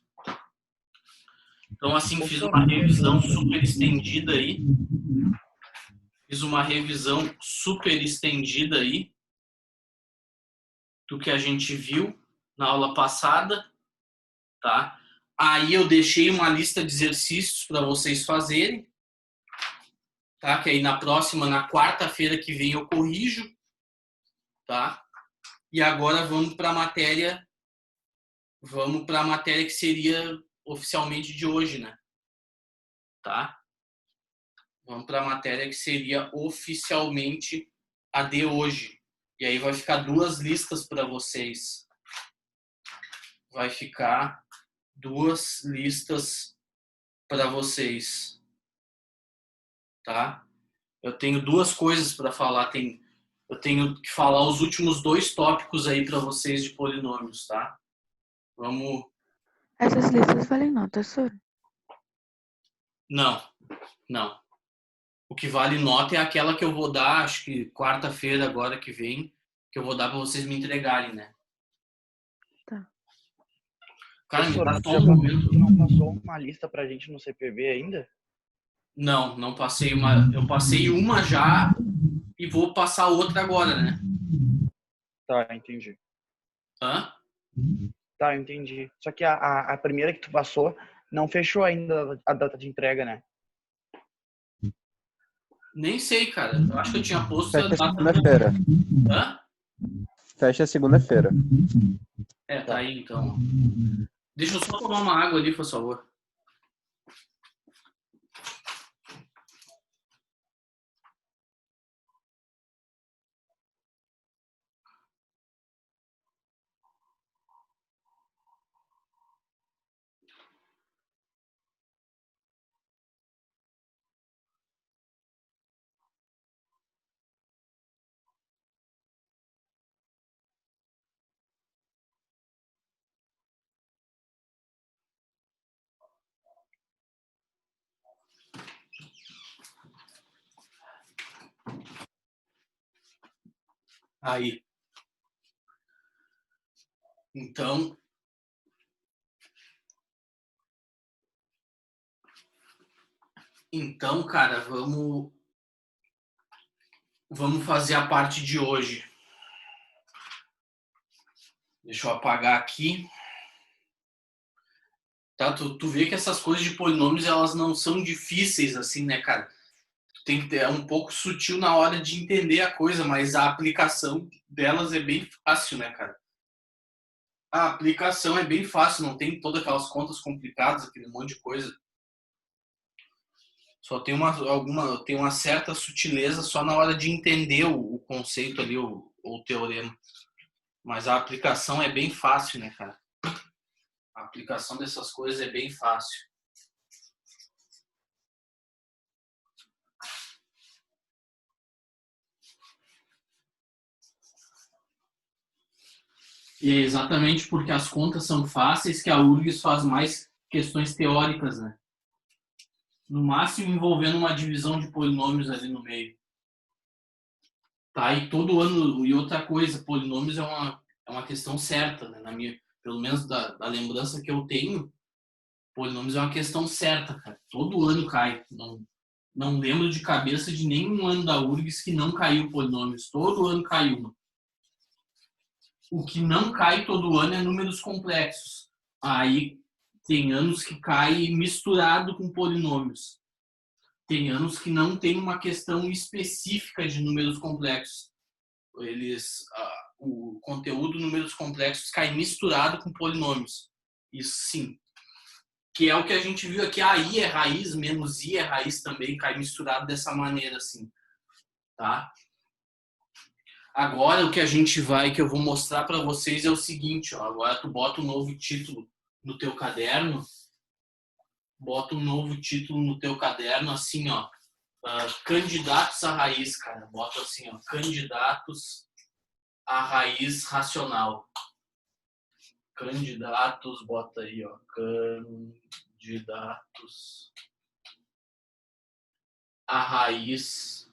[SPEAKER 1] Então, assim, fiz uma revisão super estendida aí. Fiz uma revisão super estendida aí do que a gente viu na aula passada, tá? Aí eu deixei uma lista de exercícios para vocês fazerem, tá? Que aí na próxima, na quarta-feira que vem eu corrijo, tá? E agora vamos para a matéria que seria oficialmente de hoje, né? Tá? Vamos para a matéria que seria oficialmente a de hoje. E aí vai ficar duas listas para vocês. Vai ficar duas listas para vocês. Tá? Eu tenho duas coisas para falar. Eu tenho que falar os últimos 2 tópicos aí para vocês de polinômios, tá? Vamos...
[SPEAKER 2] Essas listas valem nota, Soro?
[SPEAKER 1] Não. O que vale nota é aquela que eu vou dar, acho que quarta-feira agora que vem, que eu vou dar para vocês me entregarem, né?
[SPEAKER 2] Tá.
[SPEAKER 1] Cara, me dá só
[SPEAKER 3] Já
[SPEAKER 1] um momento.
[SPEAKER 3] não passou uma lista pra gente no CPV ainda?
[SPEAKER 1] Não passei uma. Eu passei uma já e vou passar outra agora, né?
[SPEAKER 3] Tá, entendi.
[SPEAKER 1] Hã?
[SPEAKER 3] Tá, entendi. Só que a primeira que tu passou não fechou ainda a data de entrega, né?
[SPEAKER 1] Nem sei, cara. Eu acho que eu tinha posto a
[SPEAKER 4] Fecha
[SPEAKER 1] data.
[SPEAKER 4] segunda-feira.
[SPEAKER 1] Hã?
[SPEAKER 4] Fecha segunda-feira.
[SPEAKER 1] Tá aí então. Deixa eu só tomar uma água ali, por favor. Aí. Então, cara, vamos fazer a parte de hoje. Deixa eu apagar aqui. Tá? Tu vê que essas coisas de polinômios, elas não são difíceis assim, né, cara? Tem que ter um pouco sutil na hora de entender a coisa, mas a aplicação delas é bem fácil, né, cara? A aplicação é bem fácil, não tem todas aquelas contas complicadas, aquele monte de coisa. Só tem uma certa sutileza só na hora de entender o conceito ali, o teorema. Mas a aplicação é bem fácil, né, cara? A aplicação dessas coisas é bem fácil. E é exatamente porque as contas são fáceis que a URGS faz mais questões teóricas, né? No máximo envolvendo uma divisão de polinômios ali no meio. Tá? E todo ano, e outra coisa, polinômios é uma questão certa, né? Pelo menos da lembrança que eu tenho, polinômios é uma questão certa, cara. Todo ano cai. Não lembro de cabeça de nenhum ano da URGS que não caiu polinômios. Todo ano caiu. O que não cai todo ano é números complexos. Aí tem anos que cai misturado com polinômios. Tem anos que não tem uma questão específica de números complexos. O conteúdo números complexos cai misturado com polinômios. Isso sim. Que é o que a gente viu aqui. I é raiz, menos I é raiz também, cai misturado dessa maneira assim. Tá? Agora o que que eu vou mostrar para vocês é o seguinte, ó. Agora tu bota um novo título no teu caderno. Bota um novo título no teu caderno, assim, ó. Candidatos à raiz, cara. Bota assim, ó. Candidatos à raiz racional. Candidatos, bota aí, ó. Candidatos à raiz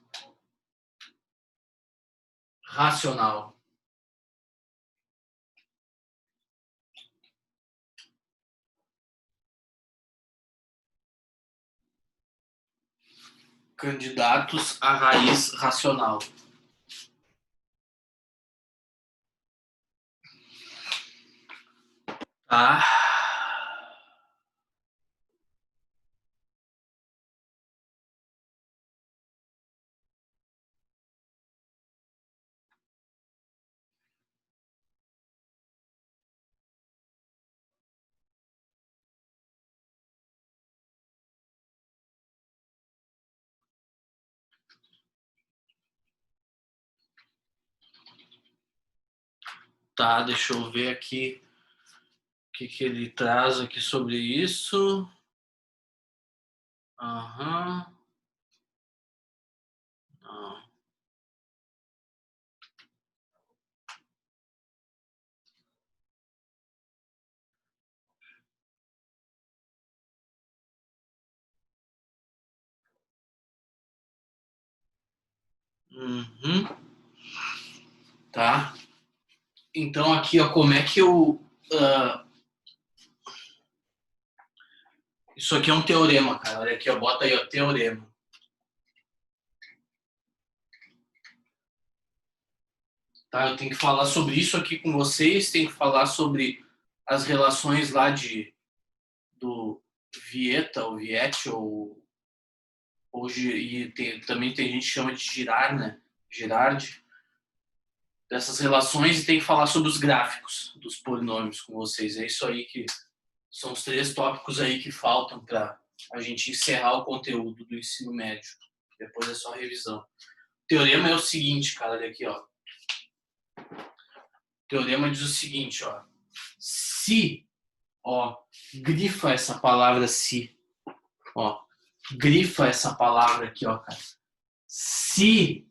[SPEAKER 1] racional. Candidatos à raiz racional. Tá? Tá, deixa eu ver aqui o que ele traz aqui sobre isso. Aham. Ah. Uhum. Tá. Então aqui, ó, como é que eu... Isso aqui é um teorema, cara. Olha aqui, ó, bota aí, ó, teorema. Tá, eu tenho que falar sobre isso aqui com vocês, tenho que falar sobre as relações lá do Vieta, ou Viette, também tem gente que chama de Girard, né? Girard. Dessas relações, e tem que falar sobre os gráficos dos polinômios com vocês. É isso aí que são os 3 tópicos aí que faltam para a gente encerrar o conteúdo do ensino médio. Depois é só revisão. O teorema é o seguinte, cara, olha aqui, ó. O teorema diz o seguinte, ó. Se, ó, grifa essa palavra se, ó. Grifa essa palavra aqui, ó, cara. Se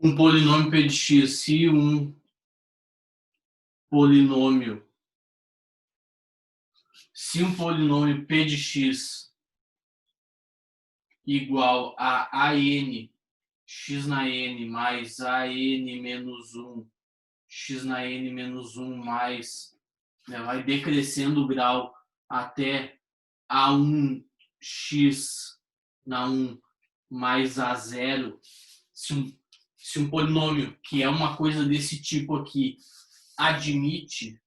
[SPEAKER 1] um polinômio p de x, se um polinômio p de x igual a AN x na n mais AN menos 1 x na n menos 1 mais, né, vai decrescendo o grau até A1x na 1 mais A0. Se um polinômio, que é uma coisa desse tipo aqui, admite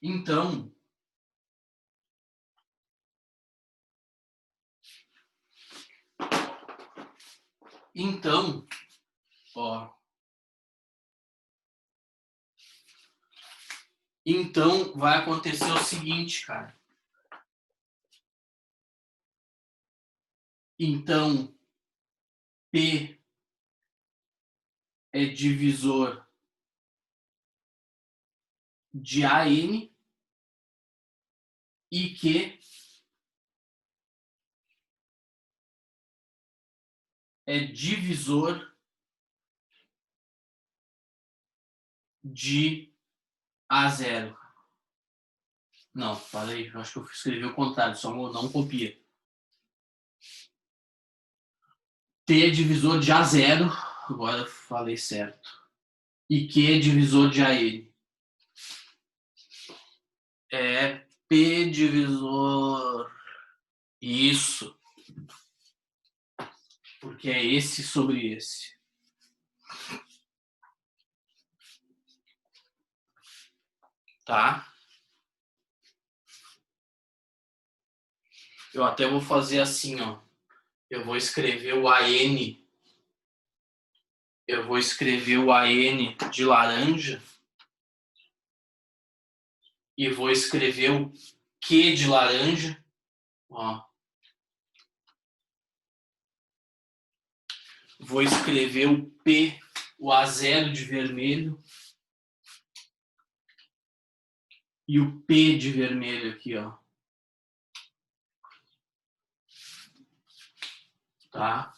[SPEAKER 1] então ó, então vai acontecer o seguinte, cara. Então P é divisor de AN e que é divisor de A0. Não, para aí, eu acho que eu escrevi o contrário, só não copia. T é divisor de A0, agora eu falei certo. E Q é divisor de AN. É P divisor. Isso. Porque é esse sobre esse. Tá? Eu até vou fazer assim, ó. Eu vou escrever o AN. Eu vou escrever o AN de laranja. E vou escrever o Q de laranja. Ó. Vou escrever o P, o A0 de vermelho. E o P de vermelho aqui, ó. Tá?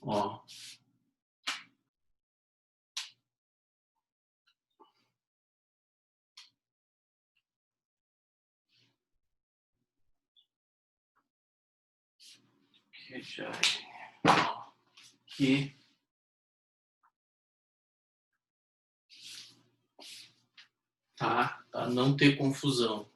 [SPEAKER 1] Ó. Que tá? Para não ter confusão.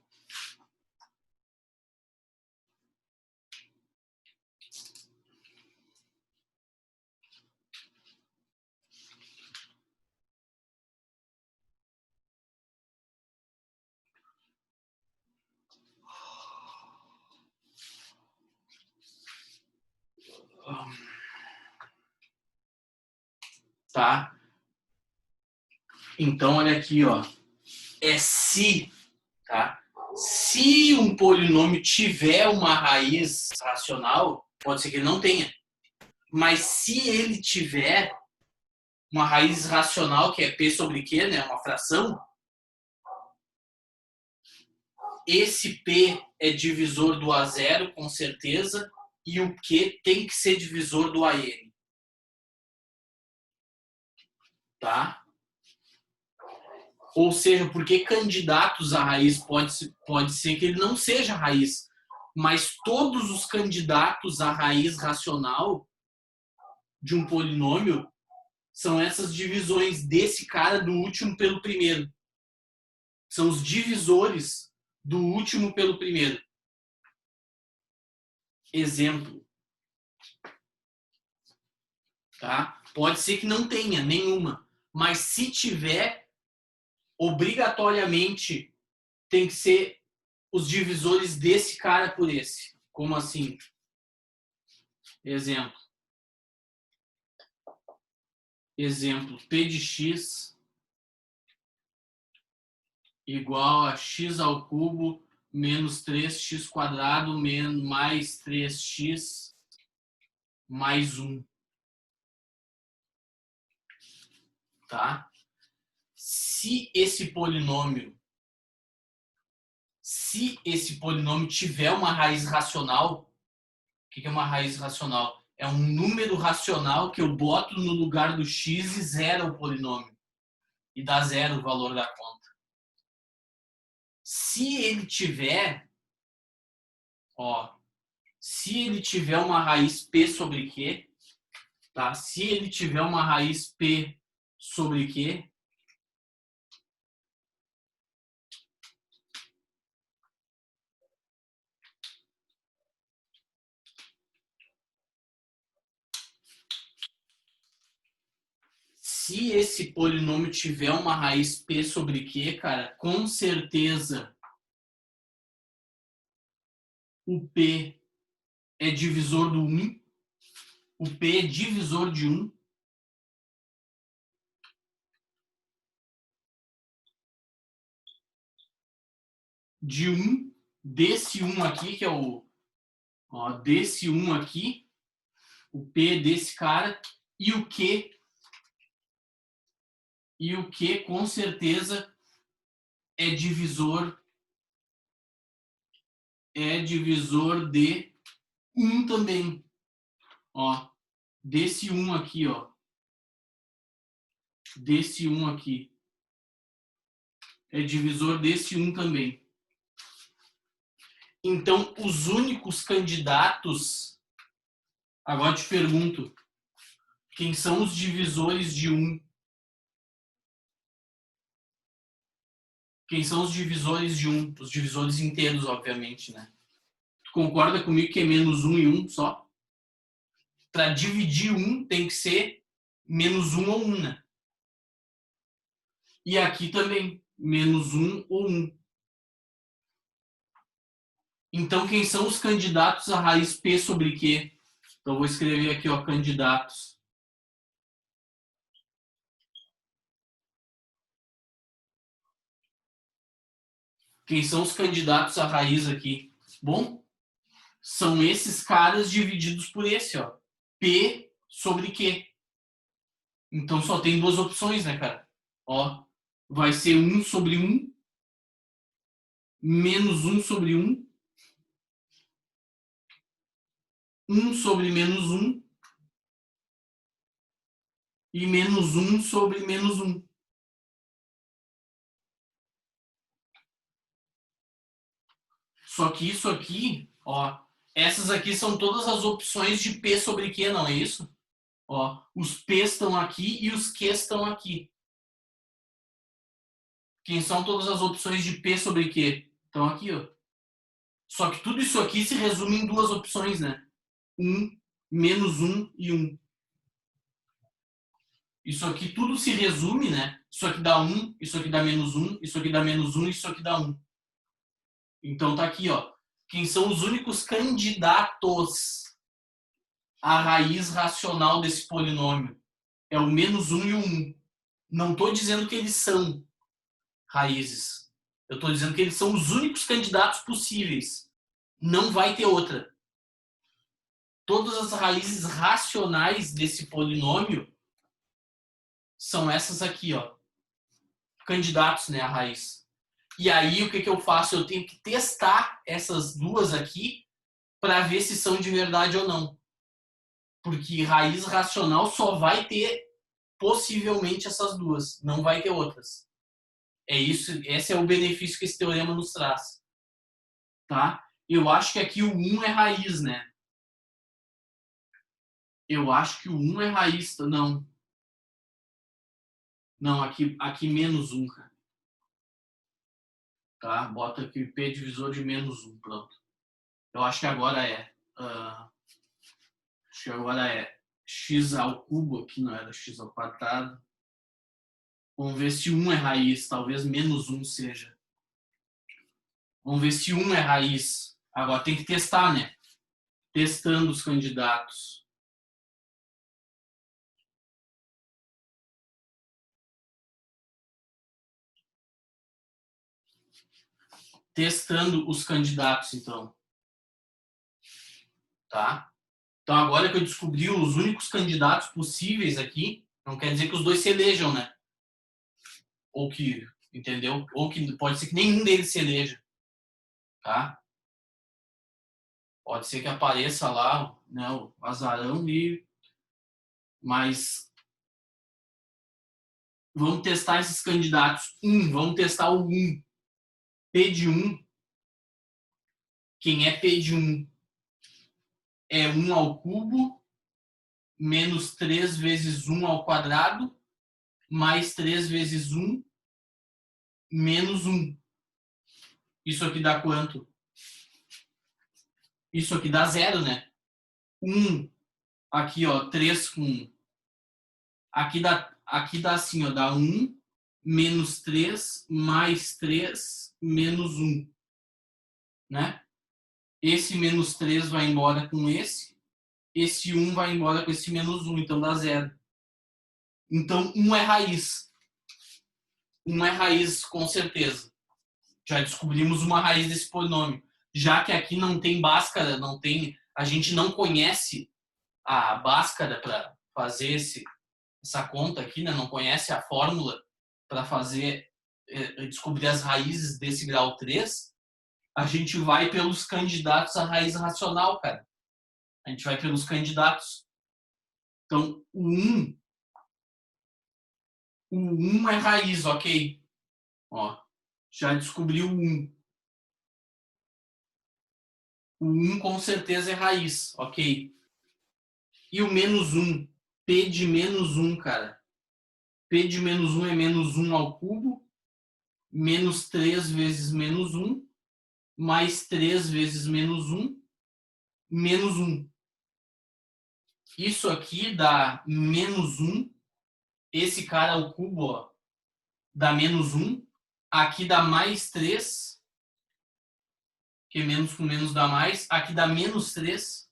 [SPEAKER 1] Tá? Então, olha aqui, ó. É se, tá? Se um polinômio tiver uma raiz racional, pode ser que ele não tenha. Mas se ele tiver uma raiz racional, que é P sobre Q, né? Uma fração, esse P é divisor do A0, com certeza, e o Q tem que ser divisor do AN. Tá? Ou seja, porque candidatos à raiz pode ser que ele não seja raiz, mas todos os candidatos à raiz racional de um polinômio são essas divisões desse cara do último pelo primeiro. São os divisores do último pelo primeiro. Exemplo. Tá? Pode ser que não tenha nenhuma, mas se tiver, obrigatoriamente tem que ser os divisores desse cara por esse. Como assim? Exemplo. Exemplo. P de x igual a x ao cubo menos 3x quadrado mais 3x mais 1. Tá? Se esse polinômio tiver uma raiz racional, o que é uma raiz racional? É um número racional que eu boto no lugar do x e zero o polinômio. E dá zero o valor da conta. Se ele tiver, ó, se ele tiver uma raiz P sobre Q, tá? Se ele tiver uma raiz P sobre Q, se esse polinômio tiver uma raiz P sobre Q, cara, com certeza o P é divisor do 1. O P é divisor de 1. De 1, desse 1 aqui, que é o... Ó, desse 1 aqui, o P desse cara, e o Q com certeza é divisor de 1 também. Ó, desse 1 aqui, ó. Desse 1 aqui. É divisor desse 1 também. Então, os únicos candidatos... Agora eu te pergunto. Quem são os divisores de 1? Quem são os divisores de 1? Os divisores inteiros, obviamente, né? Tu concorda comigo que é menos 1 e 1 só? Para dividir 1 tem que ser menos 1 ou 1, né? E aqui também, menos 1 ou 1. Então, quem são os candidatos à raiz P sobre Q? Então, eu vou escrever aqui, ó, candidatos. Quem são os candidatos à raiz aqui? Bom, são esses caras divididos por esse, ó. P sobre Q. Então, só tem duas opções, né, cara? Ó, vai ser 1 sobre 1, menos 1 sobre 1, 1 sobre menos 1 e menos 1 sobre menos 1. Só que isso aqui, ó, essas aqui são todas as opções de P sobre Q, não é isso? Ó, os P estão aqui e os Q estão aqui. Quem são todas as opções de P sobre Q? Estão aqui, ó. Só que tudo isso aqui se resume em duas opções, né? 1, menos 1 e 1. Isso aqui tudo se resume, né? Isso aqui dá 1, isso aqui dá menos 1, isso aqui dá menos 1 e isso aqui dá 1. Então tá aqui, ó. Quem são os únicos candidatos à raiz racional desse polinômio? É o menos 1 e o 1. Não estou dizendo que eles são raízes. Eu estou dizendo que eles são os únicos candidatos possíveis. Não vai ter outra. Todas as raízes racionais desse polinômio são essas aqui, ó. Candidatos, né, à raiz. E aí, o que eu faço? Eu tenho que testar essas duas aqui para ver se são de verdade ou não. Porque raiz racional só vai ter possivelmente essas duas. Não vai ter outras. É isso, esse é o benefício que esse teorema nos traz. Tá? Eu acho que aqui o 1 é raiz, né? Eu acho que o 1 é raiz. Não. Não, aqui menos 1, cara. Tá? Bota aqui P divisor de menos 1, pronto. Eu acho que agora é... acho que agora é x ao cubo, aqui não era x ao quadrado. Vamos ver se 1 é raiz, talvez menos 1 seja. Vamos ver se 1 é raiz. Agora tem que testar, né? Testando os candidatos. Testando os candidatos, então. Tá? Então, agora que eu descobri os únicos candidatos possíveis aqui, não quer dizer que os dois se elejam, né? Ou que, entendeu? Ou que pode ser que nenhum deles se eleja. Tá? Pode ser que apareça lá, né, o azarão e... Mas vamos testar esses candidatos. Vamos testar o 1. P de 1. Quem é P de 1? É 1 ao cubo menos 3 vezes 1 ao quadrado mais 3 vezes 1 menos 1. Isso aqui dá quanto? Isso aqui dá 0, né? 1, aqui, ó, 3 com 1. Aqui dá assim, ó, dá 1 menos 3 mais 3 menos 1. Né? Esse menos 3 vai embora com esse 1 vai embora com esse menos 1, então dá 0. Então, 1 é raiz. 1 é raiz, com certeza. Já descobrimos uma raiz desse polinômio. Já que aqui não tem Bhaskara, a gente não conhece a Bhaskara para fazer essa conta aqui, né? Não conhece a fórmula para fazer descobrir as raízes desse grau 3, a gente vai pelos candidatos à raiz racional, cara. A gente vai pelos candidatos. Então, o 1 é raiz, ok. Ó, já descobri o 1. O 1 com certeza é raiz, ok. E o menos 1? P de menos 1, cara. P de menos 1 é menos 1 ao cubo, menos 3 vezes menos 1, mais 3 vezes menos 1, menos 1. Isso aqui dá menos 1. Esse cara ao cubo, ó, dá menos 1. Aqui dá mais 3, que menos com menos dá mais. Aqui dá menos 3,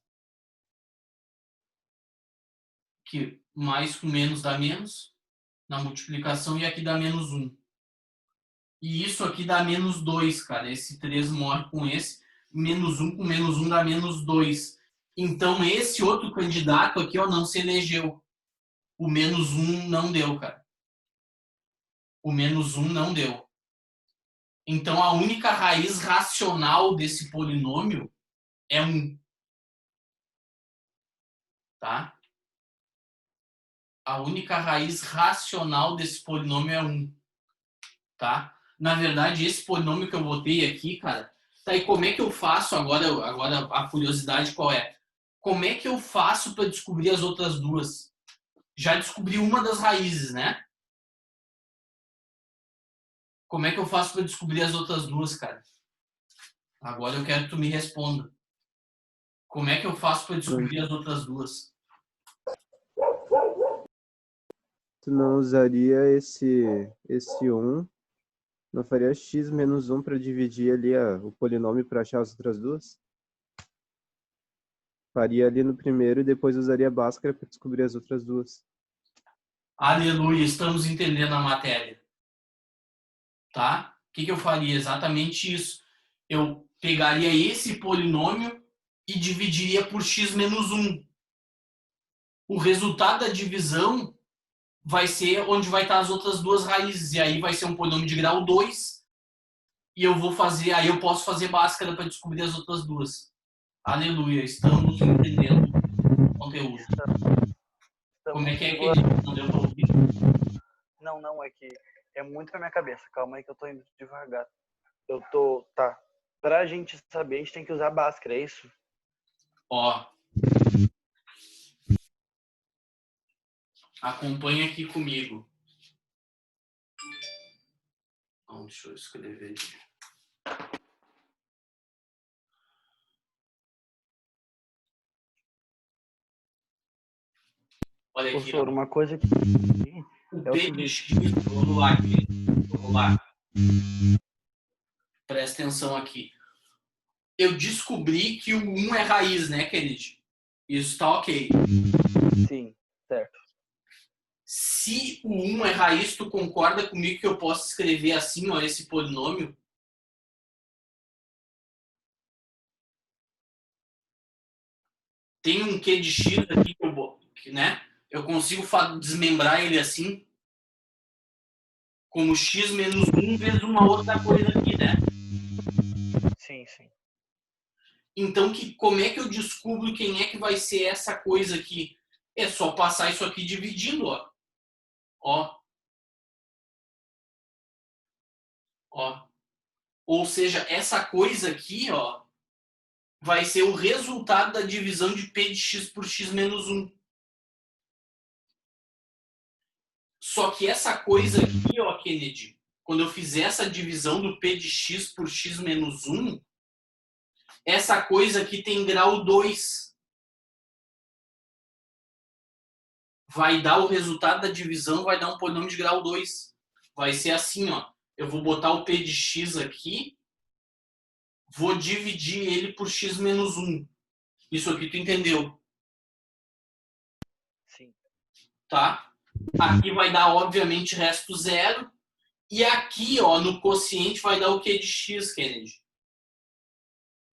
[SPEAKER 1] que mais com menos dá menos na multiplicação. E aqui dá menos 1. E isso aqui dá menos 2, cara. Esse 3 morre com esse. Menos 1 com menos 1 dá menos 2. Então, esse outro candidato aqui, ó, não se elegeu. O menos 1 não deu, cara. O menos 1 não deu. Então, a única raiz racional desse polinômio é 1. Tá? A única raiz racional desse polinômio é 1. Tá? Na verdade, esse polinômio que eu botei aqui, cara, tá, e como é que eu faço agora a curiosidade qual é? Como é que eu faço para descobrir as outras duas? Já descobri uma das raízes, né? Como é que eu faço para descobrir as outras duas, cara? Agora eu quero que tu me responda. Como é que eu faço para descobrir as outras duas?
[SPEAKER 4] Tu não usaria esse 1, não faria x menos 1 para dividir ali o polinômio para achar as outras duas? Faria ali no primeiro e depois usaria a Bhaskara para descobrir as outras duas.
[SPEAKER 1] Aleluia, estamos entendendo a matéria. Tá? O que eu faria? Exatamente isso. Eu pegaria esse polinômio e dividiria por x menos 1. O resultado da divisão vai ser onde vai estar as outras duas raízes. E aí vai ser um polinômio de grau 2. E eu vou fazer, aí eu posso fazer Bhaskara para descobrir as outras duas. Aleluia, estamos entendendo o conteúdo. Como é que não deu para ouvir?
[SPEAKER 3] Não, é que é muito pra minha cabeça. Calma aí que eu tô indo devagar. Tá. Pra gente saber, a gente tem que usar Bhaskara, é isso?
[SPEAKER 1] Ó. Acompanha aqui comigo. Então, deixa eu escrever aqui. Olha aqui,
[SPEAKER 3] Professor, uma coisa que
[SPEAKER 1] o
[SPEAKER 3] é o
[SPEAKER 1] PX,
[SPEAKER 3] seguinte.
[SPEAKER 1] vamos lá, aqui. Vamos lá. Presta atenção aqui. Eu descobri que o 1 é raiz, né, Kennedy? Isso tá ok.
[SPEAKER 3] Sim, certo.
[SPEAKER 1] Se o 1 é raiz, tu concorda comigo que eu posso escrever assim, ó, esse polinômio? Tem um Q de X aqui que né? Eu consigo desmembrar ele assim, como x menos 1 vezes uma outra coisa aqui, né?
[SPEAKER 3] Sim, sim.
[SPEAKER 1] Então, como é que eu descubro quem é que vai ser essa coisa aqui? É só passar isso aqui dividindo, ó. Ó. Ó. Ou seja, essa coisa aqui, ó, vai ser o resultado da divisão de P de x por x menos 1. Só que essa coisa aqui, ó, Kennedy, quando eu fizer essa divisão do P de x por x menos 1, essa coisa aqui tem grau 2. Vai dar o resultado da divisão, vai dar um polinômio de grau 2. Vai ser assim, ó. Eu vou botar o P de x aqui, vou dividir ele por x menos 1. Isso aqui tu entendeu?
[SPEAKER 3] Sim.
[SPEAKER 1] Tá? Aqui vai dar, obviamente, resto zero. E aqui, ó, no quociente vai dar o Q de x, Kennedy.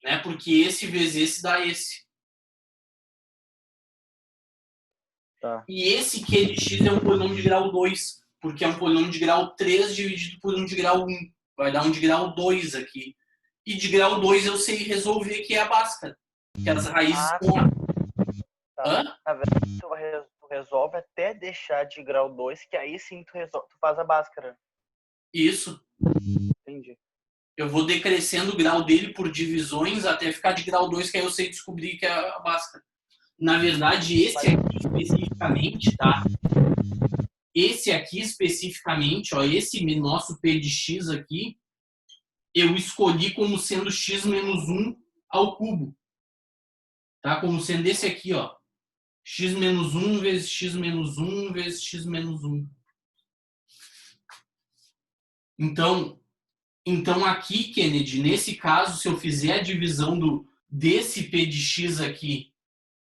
[SPEAKER 1] Né? Porque esse vezes esse dá esse.
[SPEAKER 3] Tá.
[SPEAKER 1] E esse Q de x é um polinômio de grau 2. porque é um polinômio de grau 3 dividido por um de grau 1. Vai dar um de grau 2 aqui. E de grau 2 eu sei resolver, que é a Bhaskara. Que as raízes
[SPEAKER 3] Ah,
[SPEAKER 1] estão lá.
[SPEAKER 3] tá.
[SPEAKER 1] Hã?
[SPEAKER 3] Na verdade, tu resolve até deixar de grau 2, que aí sim tu faz a Bhaskara.
[SPEAKER 1] Isso.
[SPEAKER 3] Entendi.
[SPEAKER 1] Eu vou decrescendo o grau dele por divisões até ficar de grau 2, que aí eu sei descobrir que é a Bhaskara. Na verdade, esse aqui especificamente, tá? Esse aqui especificamente, ó, esse nosso P de x aqui, eu escolhi como sendo x menos 1 ao cubo. Tá? Como sendo esse aqui, ó. X menos 1 vezes x menos 1 vezes x menos 1. Então aqui, Kennedy, nesse caso, se eu fizer a divisão desse P de x aqui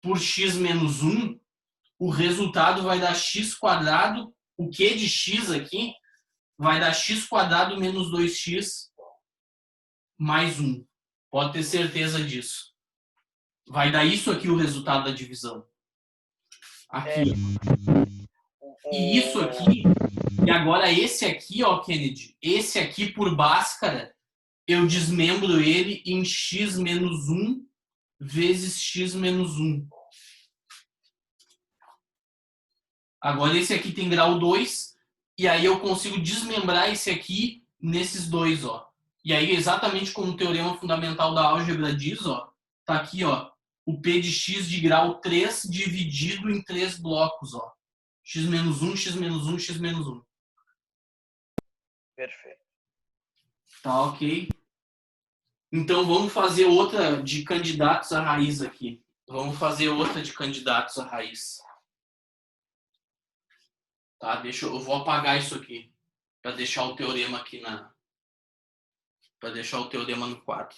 [SPEAKER 1] por x menos 1, o resultado vai dar x quadrado, o Q de x aqui vai dar x quadrado menos 2x mais 1. Pode ter certeza disso. Vai dar isso aqui o resultado da divisão. Aqui. E isso aqui, e agora esse aqui, ó, Kennedy, esse aqui por Bhaskara, eu desmembro ele em x menos 1 vezes x menos 1. Agora esse aqui tem grau 2, e aí eu consigo desmembrar esse aqui nesses dois, ó. E aí, exatamente como o teorema fundamental da álgebra diz, ó, tá aqui, ó, o P de x de grau 3 dividido em 3 blocos, ó. X menos 1, x menos 1, x menos 1.
[SPEAKER 3] Perfeito.
[SPEAKER 1] Tá ok? Então vamos fazer outra de candidatos à raiz aqui. Vamos fazer outra de candidatos à raiz. Tá? Eu vou apagar isso aqui para deixar o teorema aqui para deixar o teorema no quadro.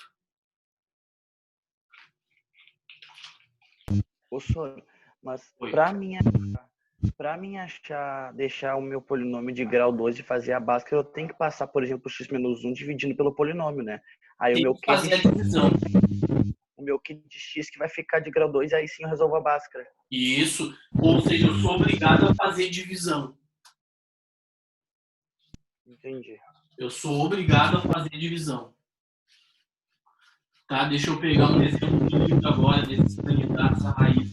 [SPEAKER 3] Ô, Sônia, mas
[SPEAKER 1] Oi.
[SPEAKER 3] para mim deixar o meu polinômio de grau 2 e fazer a Bhaskara, eu tenho que passar, por exemplo, x menos 1 dividindo pelo polinômio, né? Aí
[SPEAKER 1] Tem
[SPEAKER 3] o meu
[SPEAKER 1] que
[SPEAKER 3] Q
[SPEAKER 1] fazer a
[SPEAKER 3] de x,
[SPEAKER 1] divisão.
[SPEAKER 3] que vai ficar de grau 2, aí sim eu resolvo a Bhaskara.
[SPEAKER 1] Isso. Ou seja, eu sou obrigado a fazer divisão.
[SPEAKER 3] Entendi.
[SPEAKER 1] Eu sou obrigado a fazer divisão. Tá? Deixa eu pegar um exemplo do livro agora desses candidatos à raiz.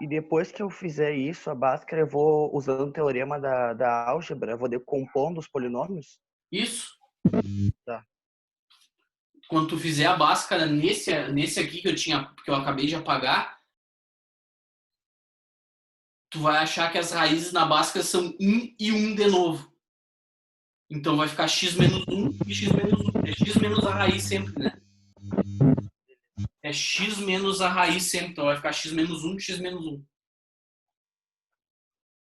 [SPEAKER 3] E depois que eu fizer isso, a Bhaskara, eu vou usando o teorema da álgebra, eu vou decompondo os polinômios?
[SPEAKER 1] Isso.
[SPEAKER 3] Tá.
[SPEAKER 1] Quando tu fizer a Bhaskara nesse aqui que eu acabei de apagar, tu vai achar que as raízes na Bhaskara são 1 e 1 de novo. Então vai ficar x menos 1 e x menos 1. É x menos a raiz sempre, né? É x menos a raiz sempre. Então vai ficar x menos 1, x menos 1.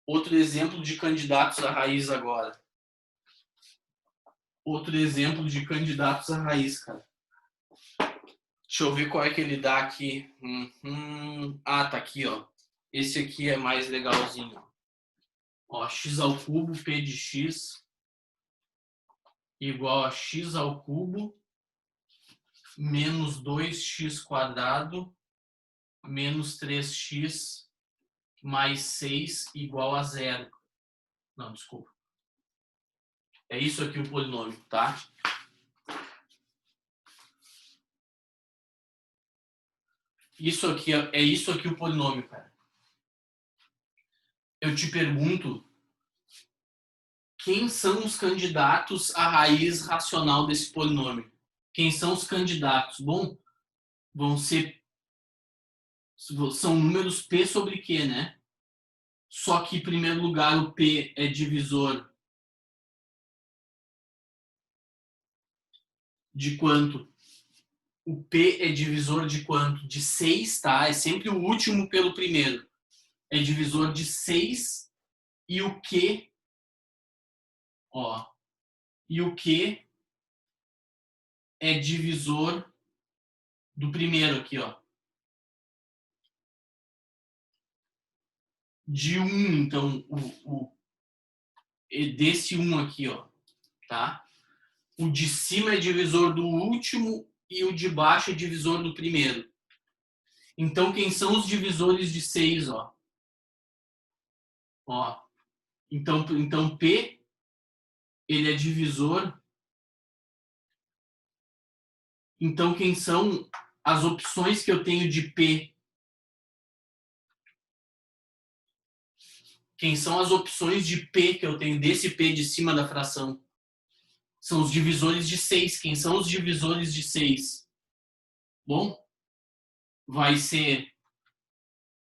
[SPEAKER 1] Outro exemplo de candidatos à raiz agora. Outro exemplo de candidatos à raiz, cara. Deixa eu ver qual é que ele dá aqui. Ah, tá aqui, ó. Esse aqui é mais legalzinho. Ó, x ao cubo, p de x igual a x ao cubo menos 2x quadrado menos 3x mais 6 igual a 0. Não, desculpa. É isso aqui o polinômio, tá? Isso aqui é isso aqui o polinômio, cara. Eu te pergunto, quem são os candidatos à raiz racional desse polinômio? Quem são os candidatos? Bom, são números P sobre Q, né? Só que, em primeiro lugar, o P é divisor de quanto? O P é divisor de quanto? De 6, tá? É sempre o último pelo primeiro. É divisor de 6 e o Q, ó, e o Q é divisor do primeiro aqui, ó. De 1, então, desse 1 aqui, ó, tá? O de cima é divisor do último e o de baixo é divisor do primeiro. Então, quem são os divisores de 6, ó? Ó. Então P, ele é divisor. Então, quem são as opções que eu tenho de P? Quem são as opções de P que eu tenho desse P de cima da fração? São os divisores de 6. Quem são os divisores de 6? Bom, vai ser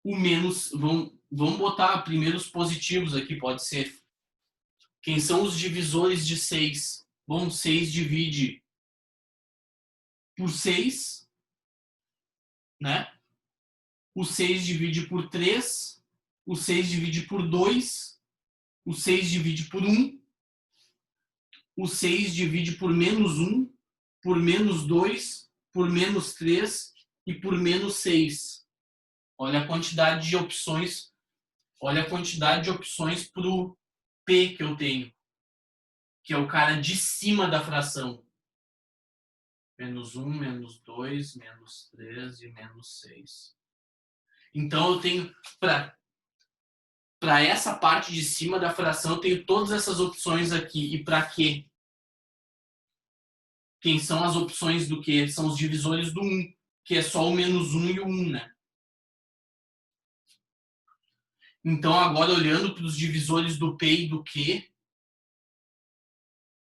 [SPEAKER 1] o menos... Vamos botar primeiro os positivos aqui, pode ser. Quem são os divisores de 6? Bom, 6 divide por 6, né? O 6 divide por 3, o 6 divide por 2, o 6 divide por 1, o 6 divide por menos 1, por menos 2, por menos 3 e por menos 6. Olha a quantidade de opções. Olha a quantidade de opções para o P que eu tenho, que é o cara de cima da fração. Menos 1, menos 2, menos 3 e menos 6. Então, eu tenho, para essa parte de cima da fração, eu tenho todas essas opções aqui. E para quê? Quem são as opções do quê? São os divisores do 1, que é só o menos 1 e o 1, né? Então, agora, olhando para os divisores do P e do Q,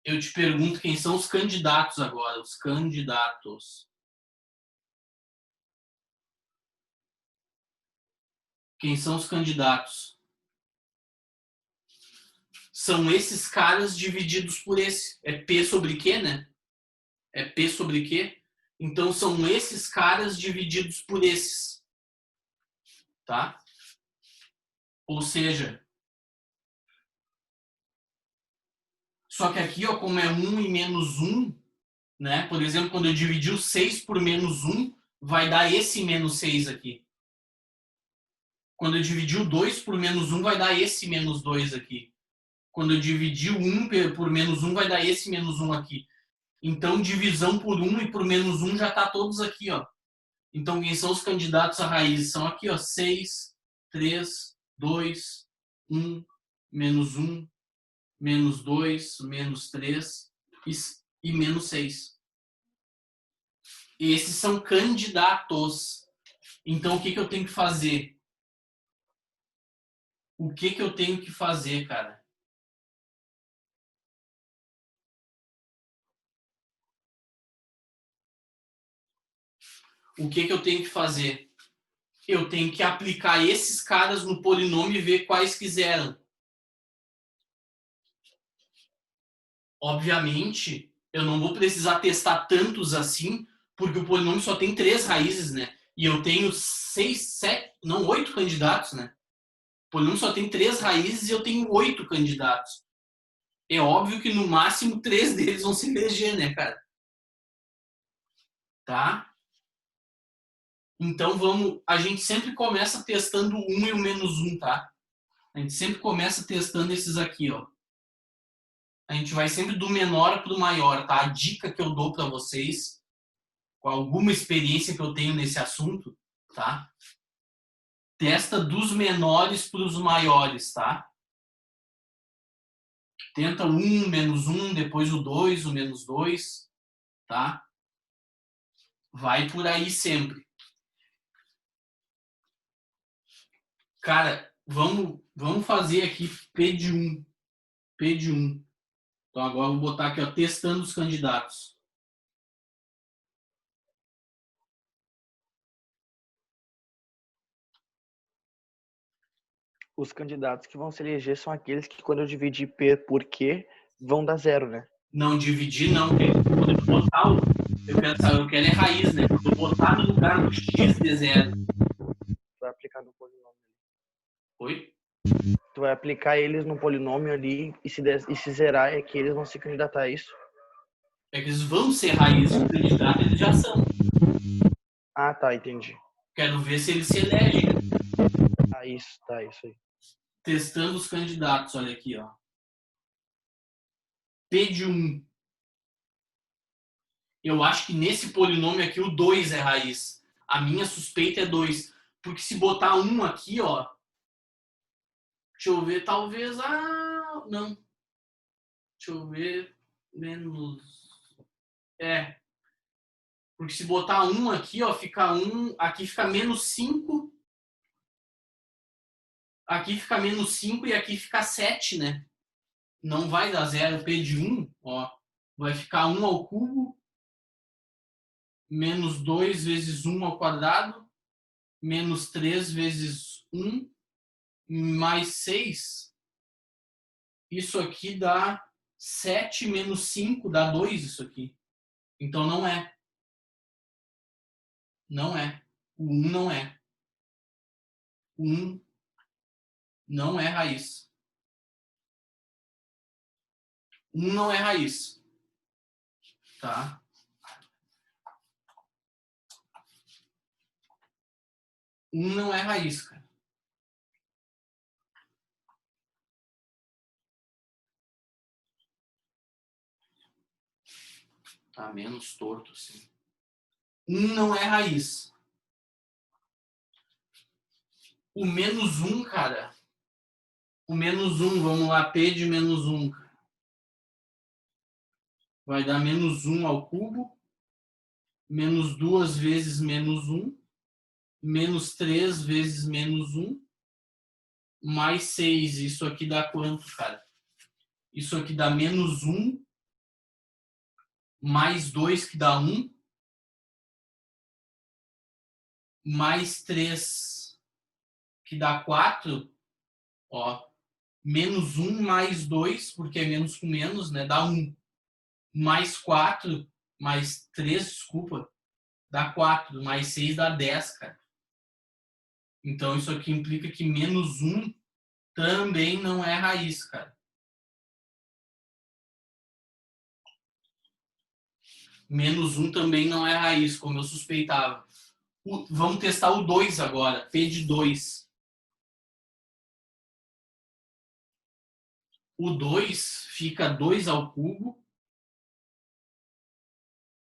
[SPEAKER 1] eu te pergunto quem são os candidatos agora. Os candidatos. Quem são os candidatos? São esses caras divididos por esse. É P sobre Q, né? É P sobre Q. Então, são esses caras divididos por esses. Tá? Ou seja, só que aqui, ó, como é 1 e menos 1, né? Por exemplo, quando eu dividir o 6 por menos 1, vai dar esse menos 6 aqui. Quando eu dividir o 2 por menos 1, vai dar esse menos 2 aqui. Quando eu dividir o 1 por menos 1, vai dar esse menos 1 aqui. Então, divisão por 1 e por menos 1 já está todos aqui, ó. Então, quem são os candidatos à raiz? São aqui, ó, 6, 3, 2, 1, menos 1, menos 2, menos 3 e menos 6. Esses são candidatos. Então, o que eu tenho que fazer? O que eu tenho que fazer, cara? O que eu tenho que fazer? Eu tenho que aplicar esses caras no polinômio e ver quais quiseram. Obviamente, eu não vou precisar testar tantos assim, porque o polinômio só tem 3 raízes, né? E eu tenho 8 candidatos, né? O polinômio só tem 3 raízes e eu tenho 8 candidatos. É óbvio que no máximo 3 deles vão se eleger, né, cara? Tá? Então a gente sempre começa testando o 1 e o menos 1, tá? A gente sempre começa testando esses aqui, ó. A gente vai sempre do menor para o maior, tá? A dica que eu dou para vocês, com alguma experiência que eu tenho nesse assunto, tá? Testa dos menores para os maiores, tá? Tenta o 1, menos 1, depois o 2, o menos 2, tá? Vai por aí sempre. Cara, vamos fazer aqui P de 1. P de 1. Então agora eu vou botar aqui, ó, testando os candidatos.
[SPEAKER 3] Os candidatos que vão se eleger são aqueles que, quando eu dividir P por Q, vão dar 0, né?
[SPEAKER 1] Não dividir, não. Quando eu botar eu quero é raiz, né? Quando eu botar no lugar do x de 0.
[SPEAKER 3] Vai aplicar no polinômio.
[SPEAKER 1] Oi?
[SPEAKER 3] Tu vai aplicar eles no polinômio ali e se zerar é que eles vão se candidatar a isso.
[SPEAKER 1] É que eles vão ser raiz de candidato, eles já são.
[SPEAKER 3] Ah, tá, entendi.
[SPEAKER 1] Quero ver se eles se elegem.
[SPEAKER 3] Ah, isso, tá, isso aí.
[SPEAKER 1] Testando os candidatos, olha aqui, ó. P de 1. Eu acho que nesse polinômio aqui o 2 é raiz. A minha suspeita é 2. Porque se botar 1 aqui, ó. Deixa eu ver, talvez... não. Deixa eu ver. Menos... Porque se botar 1 aqui, ó, fica 1... Aqui fica menos 5. Aqui fica menos 5 e aqui fica 7, né? Não vai dar 0. P de 1, ó. Vai ficar 1 ao cubo. Menos 2 vezes 1 ao quadrado. Menos 3 vezes 1. Mais 6. Isso aqui dá 7 menos 5. Dá 2 isso aqui. Então não é. Não é. O 1 não é. O 1 não é raiz. 1 não é raiz. Tá? Não é raiz, cara. Tá menos torto, assim. Não é raiz. O menos 1, cara. O menos 1, vamos lá, P de menos 1. Vai dar menos 1 ao cubo. Menos 2 vezes menos 1. Menos 3 vezes menos 1. Mais 6. Isso aqui dá quanto, cara? Isso aqui dá menos 1. Mais 2, que dá 1. Mais 3, que dá 4. Ó. Menos 1 mais 2, porque é menos com menos, né? Dá 1. Mais 4, mais 3, desculpa. Dá 4. Mais 6 dá 10, cara. Então isso aqui implica que menos 1 também não é raiz, cara. Menos 1 também não é raiz, como eu suspeitava. Vamos testar o 2 agora. P de 2. O 2 fica 2 ao cubo.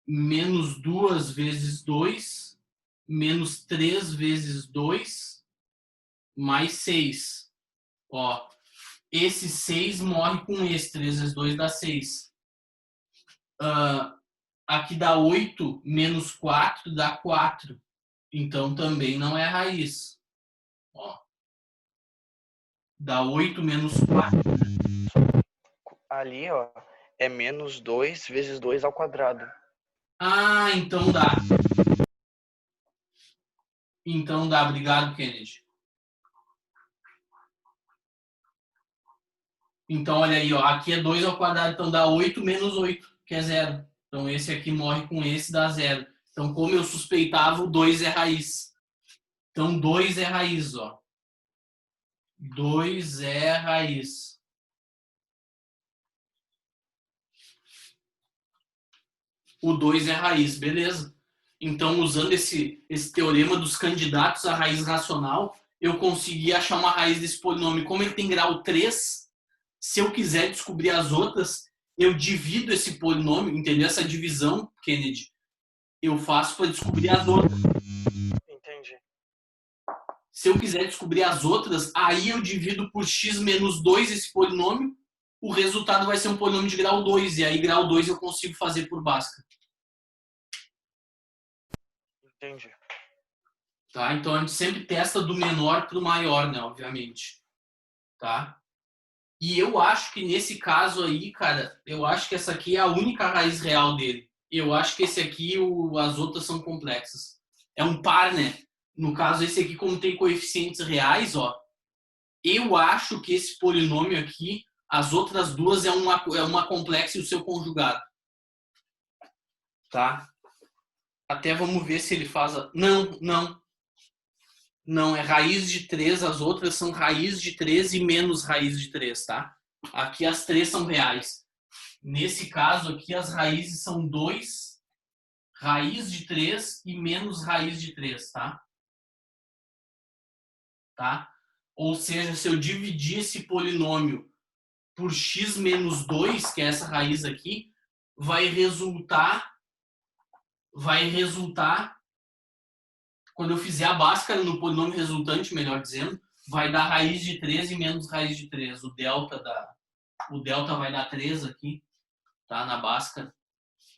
[SPEAKER 1] Menos 2 vezes 2. Menos 3 vezes 2. Mais 6. Ó, esse 6 morre com esse. 3 vezes 2 dá 6. Aqui dá 8 menos 4 dá 4. Então também não é raiz. Ó. Dá 8 menos 4.
[SPEAKER 3] Ali, ó, é menos 2 vezes 2 ao quadrado.
[SPEAKER 1] Então dá. Então dá. Obrigado, Kennedy. Então, olha aí, ó. Aqui é 2 ao quadrado, então dá 8 menos 8, que é 0. Então, esse aqui morre com esse, dá 0. Então, como eu suspeitava, o 2 é raiz. Então, 2 é raiz, ó. 2 é raiz. O 2 é raiz, beleza. Então, usando esse teorema dos candidatos à raiz racional, eu consegui achar uma raiz desse polinômio. Como ele tem grau 3, se eu quiser descobrir as outras, eu divido esse polinômio, entendeu? Essa divisão, Kennedy, eu faço para descobrir as outras.
[SPEAKER 3] Entendi.
[SPEAKER 1] Se eu quiser descobrir as outras, aí eu divido por x menos 2 esse polinômio, o resultado vai ser um polinômio de grau 2, e aí grau 2 eu consigo fazer por Bhaskara.
[SPEAKER 3] Entendi.
[SPEAKER 1] Tá? Então a gente sempre testa do menor para o maior, né? Obviamente. Tá? E eu acho que nesse caso aí, cara, eu acho que essa aqui é a única raiz real dele. Eu acho que esse aqui, as outras são complexas. É um par, né? No caso, esse aqui, como tem coeficientes reais, ó, eu acho que esse polinômio aqui, as outras duas é uma complexa e o seu conjugado. Tá? Até vamos ver se ele faz... Não, é raiz de 3, as outras são raiz de 3 e menos raiz de 3, tá? Aqui as 3 são reais. Nesse caso aqui, as raízes são 2, raiz de 3 e menos raiz de 3, tá? Tá? Ou seja, se eu dividir esse polinômio por x menos 2, que é essa raiz aqui, vai resultar vai resultar, quando eu fizer a Bhaskara no polinômio resultante, melhor dizendo, vai dar raiz de 13 menos raiz de 3. O delta vai dar 3 aqui, tá? Na Bhaskara.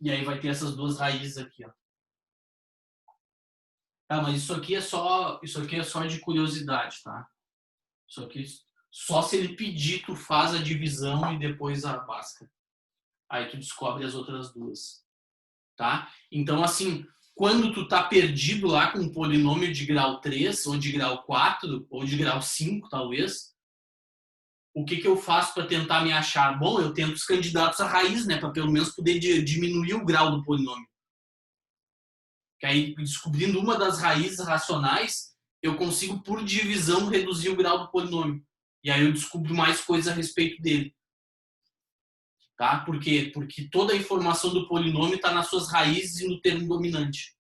[SPEAKER 1] E aí vai ter essas duas raízes aqui, ó. Tá, mas isso aqui é só de curiosidade, tá? Isso aqui só se ele pedir, tu faz a divisão e depois a Bhaskara. Aí tu descobre as outras duas, tá? Então, assim, quando tu tá perdido lá com um polinômio de grau 3, ou de grau 4, ou de grau 5, talvez, o que eu faço para tentar me achar? Bom, eu tento os candidatos à raiz, né? Para pelo menos poder diminuir o grau do polinômio. Que aí, descobrindo uma das raízes racionais, eu consigo, por divisão, reduzir o grau do polinômio. E aí eu descubro mais coisas a respeito dele. Tá? Por quê? Porque toda a informação do polinômio está nas suas raízes e no termo dominante.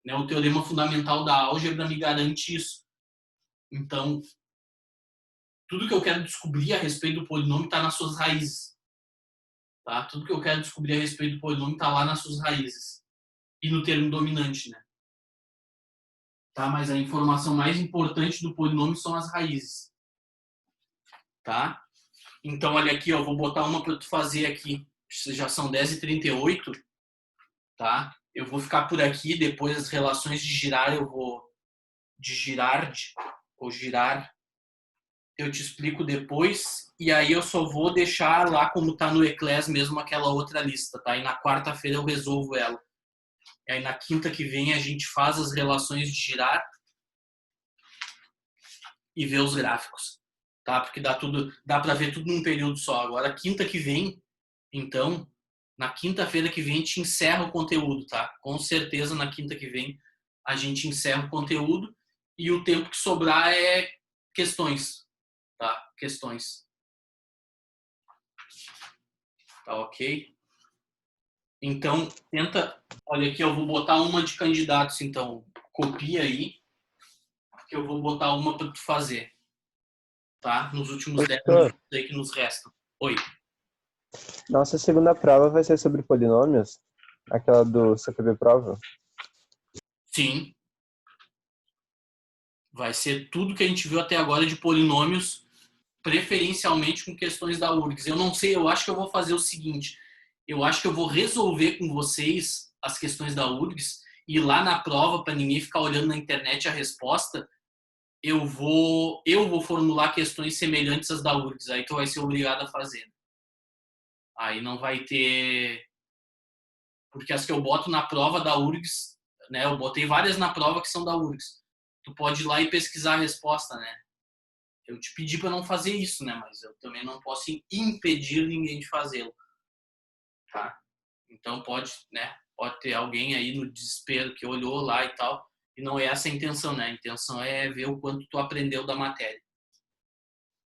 [SPEAKER 1] Né? O teorema fundamental da álgebra me garante isso. Então, tudo que eu quero descobrir a respeito do polinômio está nas suas raízes. Tá? Tudo que eu quero descobrir a respeito do polinômio está lá nas suas raízes. E no termo dominante, né? Tá? Mas a informação mais importante do polinômio são as raízes. Tá? Então, olha aqui, ó, vou botar uma para tu fazer aqui. Já são 10h38, tá? Eu vou ficar por aqui, depois as relações de girar eu vou... De Girard, ou girar, eu te explico depois. E aí eu só vou deixar lá como tá no Eclés mesmo aquela outra lista, tá? E na quarta-feira eu resolvo ela. E aí na quinta que vem a gente faz as relações de girar e vê os gráficos, tá? Porque dá para ver tudo num período só. Agora quinta que vem, então, na quinta-feira que vem a gente encerra o conteúdo, tá? Com certeza na quinta que vem a gente encerra o conteúdo e o tempo que sobrar é questões, tá? Questões. Tá ok? Então, tenta... Olha aqui, eu vou botar uma de candidatos, então. Copia aí, que eu vou botar uma para tu fazer. Tá? Nos últimos 10
[SPEAKER 4] Professor,
[SPEAKER 1] minutos aí que nos restam. Oi.
[SPEAKER 4] nossa segunda prova vai ser sobre polinômios? Aquela do CPB prova?
[SPEAKER 1] Sim. Vai ser tudo que a gente viu até agora de polinômios, preferencialmente com questões da URGS. Eu não sei, eu acho que eu vou fazer o seguinte. Eu acho que eu vou resolver com vocês as questões da URGS e lá na prova, para ninguém ficar olhando na internet a resposta, eu vou formular questões semelhantes às da URGS. Aí tu vai ser obrigado a fazer. Aí não vai ter... Porque as que eu boto na prova da URGS, né? Eu botei várias na prova que são da URGS. Tu pode ir lá e pesquisar a resposta, né? Eu te pedi para não fazer isso, né? Mas eu também não posso impedir ninguém de fazê-lo, tá? Então pode, né? Pode ter alguém aí no desespero que olhou lá e tal, e não é essa a intenção, né? A intenção é ver o quanto tu aprendeu da matéria.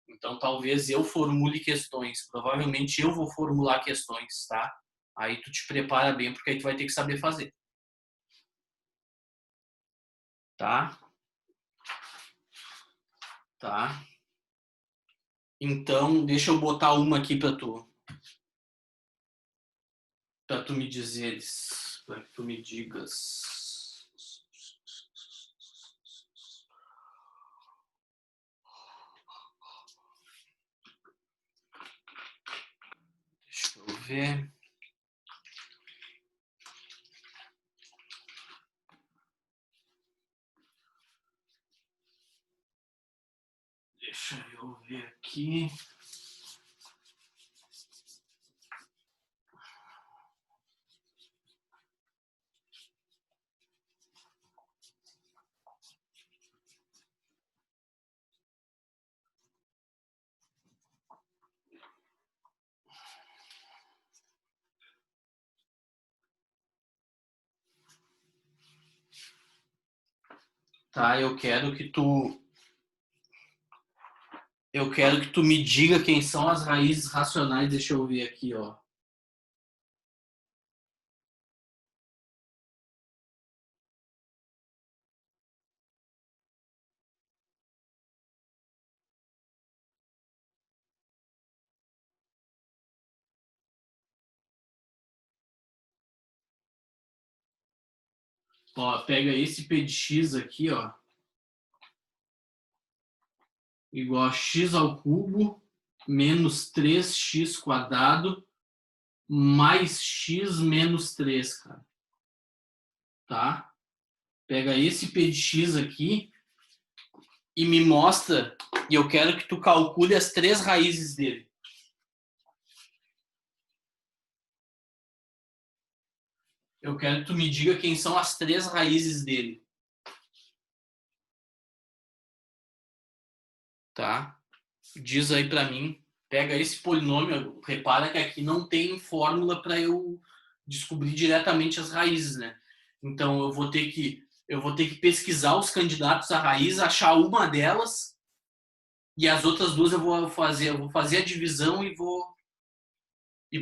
[SPEAKER 1] Então talvez eu formule questões, provavelmente eu vou formular questões, tá? Aí tu te prepara bem, porque aí tu vai ter que saber fazer, tá? Tá? Então, deixa eu botar uma aqui para tu me dizeres, para que tu me digas. Deixa eu ver. Deixa eu ver aqui. Tá, eu quero que tu me diga quem são as raízes racionais. Deixa eu ver aqui, ó. Ó, pega esse P de x aqui, ó. Igual a x ao cubo menos 3x² mais x menos 3, cara. Tá? Pega esse P de x aqui e me mostra, e eu quero que tu calcule as 3 raízes dele. Eu quero que tu me diga quem são as 3 raízes dele. Tá? Diz aí pra mim. Pega esse polinômio. Repara que aqui não tem fórmula para eu descobrir diretamente as raízes, né? Então eu vou ter que pesquisar os candidatos à raiz, achar uma delas e as outras duas eu vou fazer a divisão e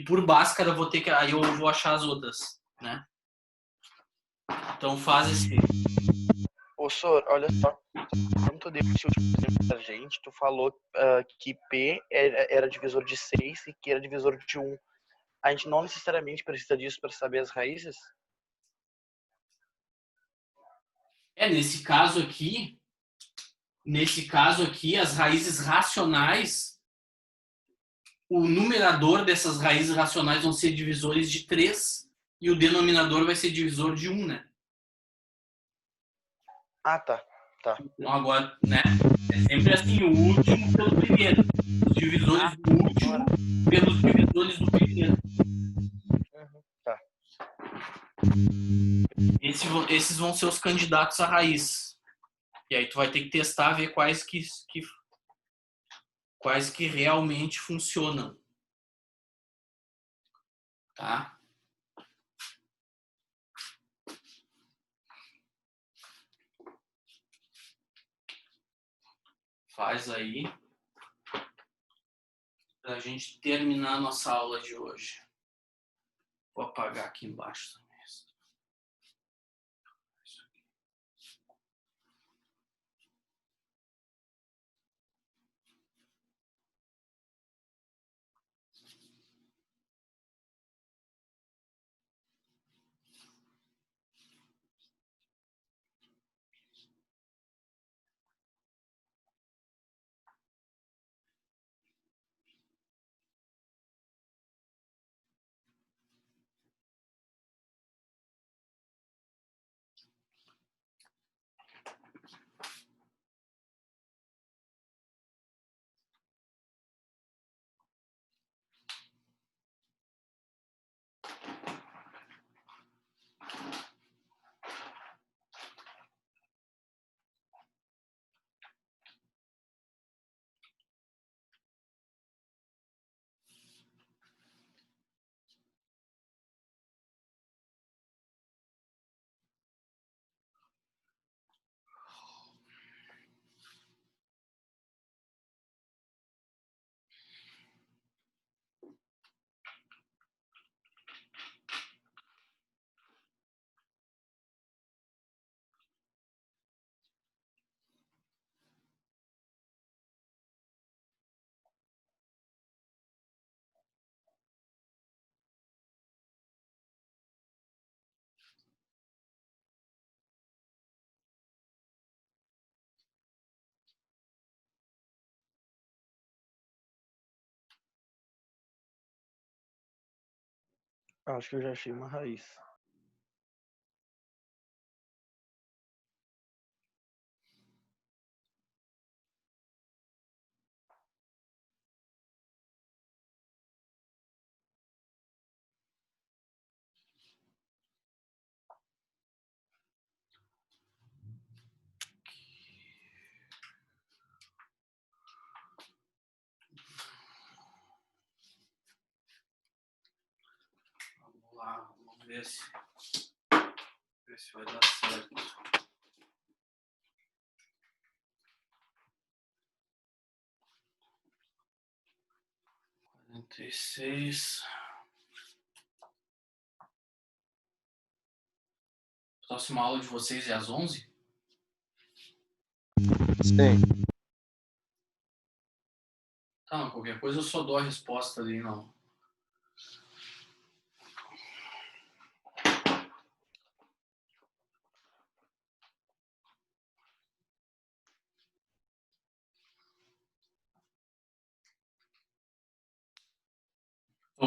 [SPEAKER 1] por Bhaskara aí eu vou achar as outras, né? Então faz esse.
[SPEAKER 3] Ô, Sor, olha só. Quando tu deu esse último exemplo pra gente, tu falou que P era divisor de 6 e Q era divisor de 1. A gente não necessariamente precisa disso para saber as raízes?
[SPEAKER 1] Nesse caso aqui, as raízes racionais, o numerador dessas raízes racionais vão ser divisores de 3 e o denominador vai ser divisor de 1, né?
[SPEAKER 3] Ah, tá.
[SPEAKER 1] Então agora, né? É sempre assim, o último pelo primeiro. Os divisores do último pelos divisores do primeiro.
[SPEAKER 3] Tá.
[SPEAKER 1] Esses vão ser os candidatos à raiz. E aí tu vai ter que testar, ver quais que realmente funcionam. Tá? Faz aí para a gente terminar a nossa aula de hoje. Vou apagar aqui embaixo também.
[SPEAKER 3] Acho que eu já achei uma raiz.
[SPEAKER 1] Vamos lá, vamos ver se vai dar certo. 46. Próxima aula de vocês é às 11?
[SPEAKER 4] Sim.
[SPEAKER 1] Tá, mas qualquer coisa eu só dou a resposta ali, não.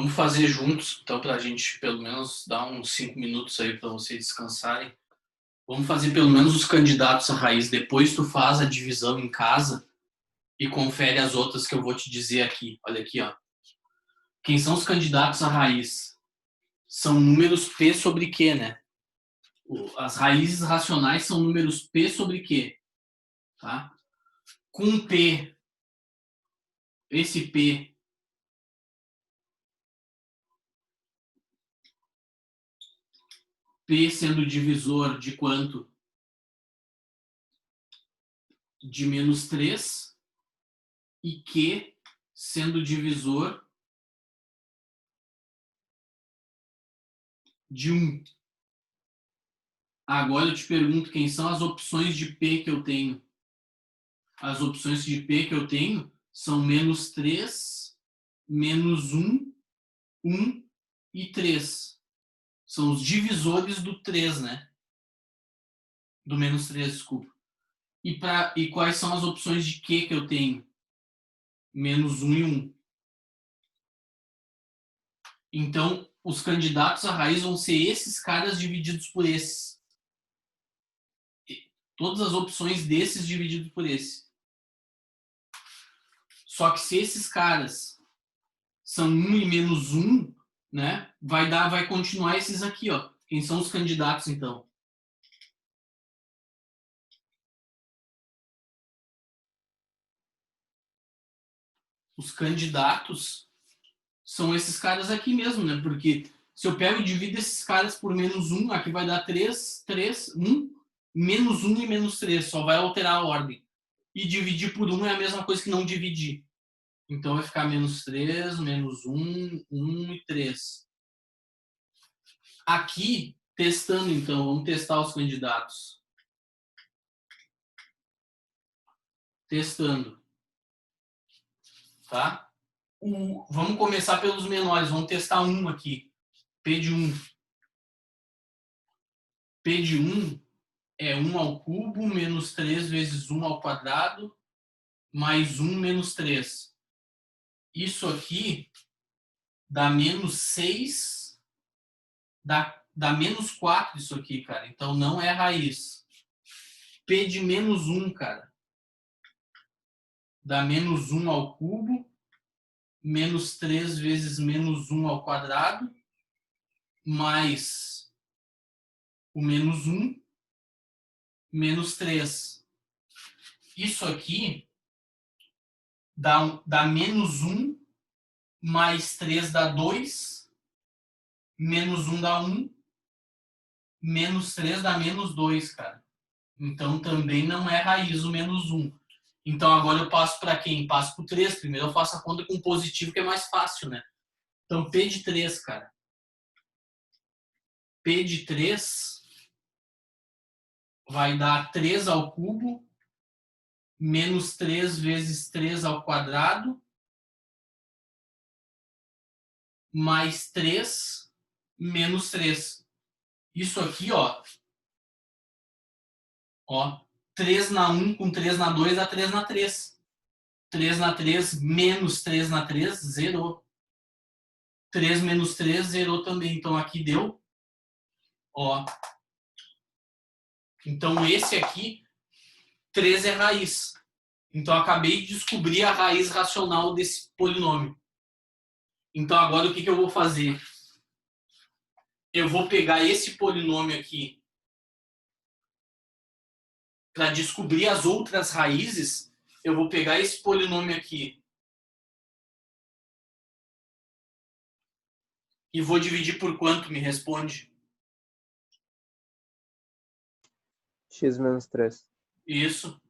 [SPEAKER 1] Vamos fazer juntos, então, para a gente pelo menos dar uns 5 minutos aí para vocês descansarem. Vamos fazer pelo menos os candidatos à raiz. Depois tu faz a divisão em casa e confere as outras que eu vou te dizer aqui. Olha aqui, ó. Quem são os candidatos à raiz? São números P sobre Q, né? As raízes racionais são números P sobre Q. Tá? Com P, esse P sendo divisor de quanto? De menos 3 e Q sendo divisor de 1. Agora eu te pergunto quem são as opções de P que eu tenho. As opções de P que eu tenho são menos 3, menos 1, 1 e 3. São os divisores do 3, né? Do menos 3, desculpa. E quais são as opções de Q que eu tenho? Menos 1 e 1. Então, os candidatos à raiz vão ser esses caras divididos por esses. Todas as opções desses divididos por esse. Só que se esses caras são 1 e menos 1, né? Vai continuar esses aqui, ó. Quem são os candidatos, então? Os candidatos são esses caras aqui mesmo, né? Porque se eu pego e divido esses caras por menos 1, aqui vai dar 3, 3, 1, menos 1 e menos 3. Só vai alterar a ordem. E dividir por 1 é a mesma coisa que não dividir. Então vai ficar menos 3, menos 1, 1 e 3. Aqui, testando então, vamos testar os candidatos. Testando. Tá? Vamos começar pelos menores. Vamos testar um aqui. P de 1. P de 1 é 1 ao cubo menos 3 vezes 1 ao quadrado mais 1 menos 3. Isso aqui dá menos 6, dá menos 4 isso aqui, cara. Então não é raiz. P de menos 1, cara, dá menos 1 ao cubo menos 3 vezes menos 1 ao quadrado mais o menos 1 menos 3. Isso aqui dá menos 1 mais 3 dá 2, menos 1 dá 1, menos 3 dá menos 2, cara. Então também não é raiz o menos 1. Então agora eu passo para quem? Passo para o 3. Primeiro eu faço a conta com positivo, que é mais fácil, né? Então P de 3, cara. P de 3 vai dar 3 ao cubo menos 3 vezes 3 ao quadrado mais 3 menos 3. Isso aqui, ó, 3 na 1 com 3 na 2 dá 3 na 3. 3 na 3 menos 3 na 3, zerou. 3 menos 3, zerou também. Então aqui deu, ó. Então esse aqui, 3 é raiz. Então eu acabei de descobrir a raiz racional desse polinômio. Então agora o que eu vou fazer? Eu vou pegar esse polinômio aqui para descobrir as outras raízes. Eu vou pegar esse polinômio aqui e vou dividir por quanto? Me responde.
[SPEAKER 4] X menos 3.
[SPEAKER 1] Isso.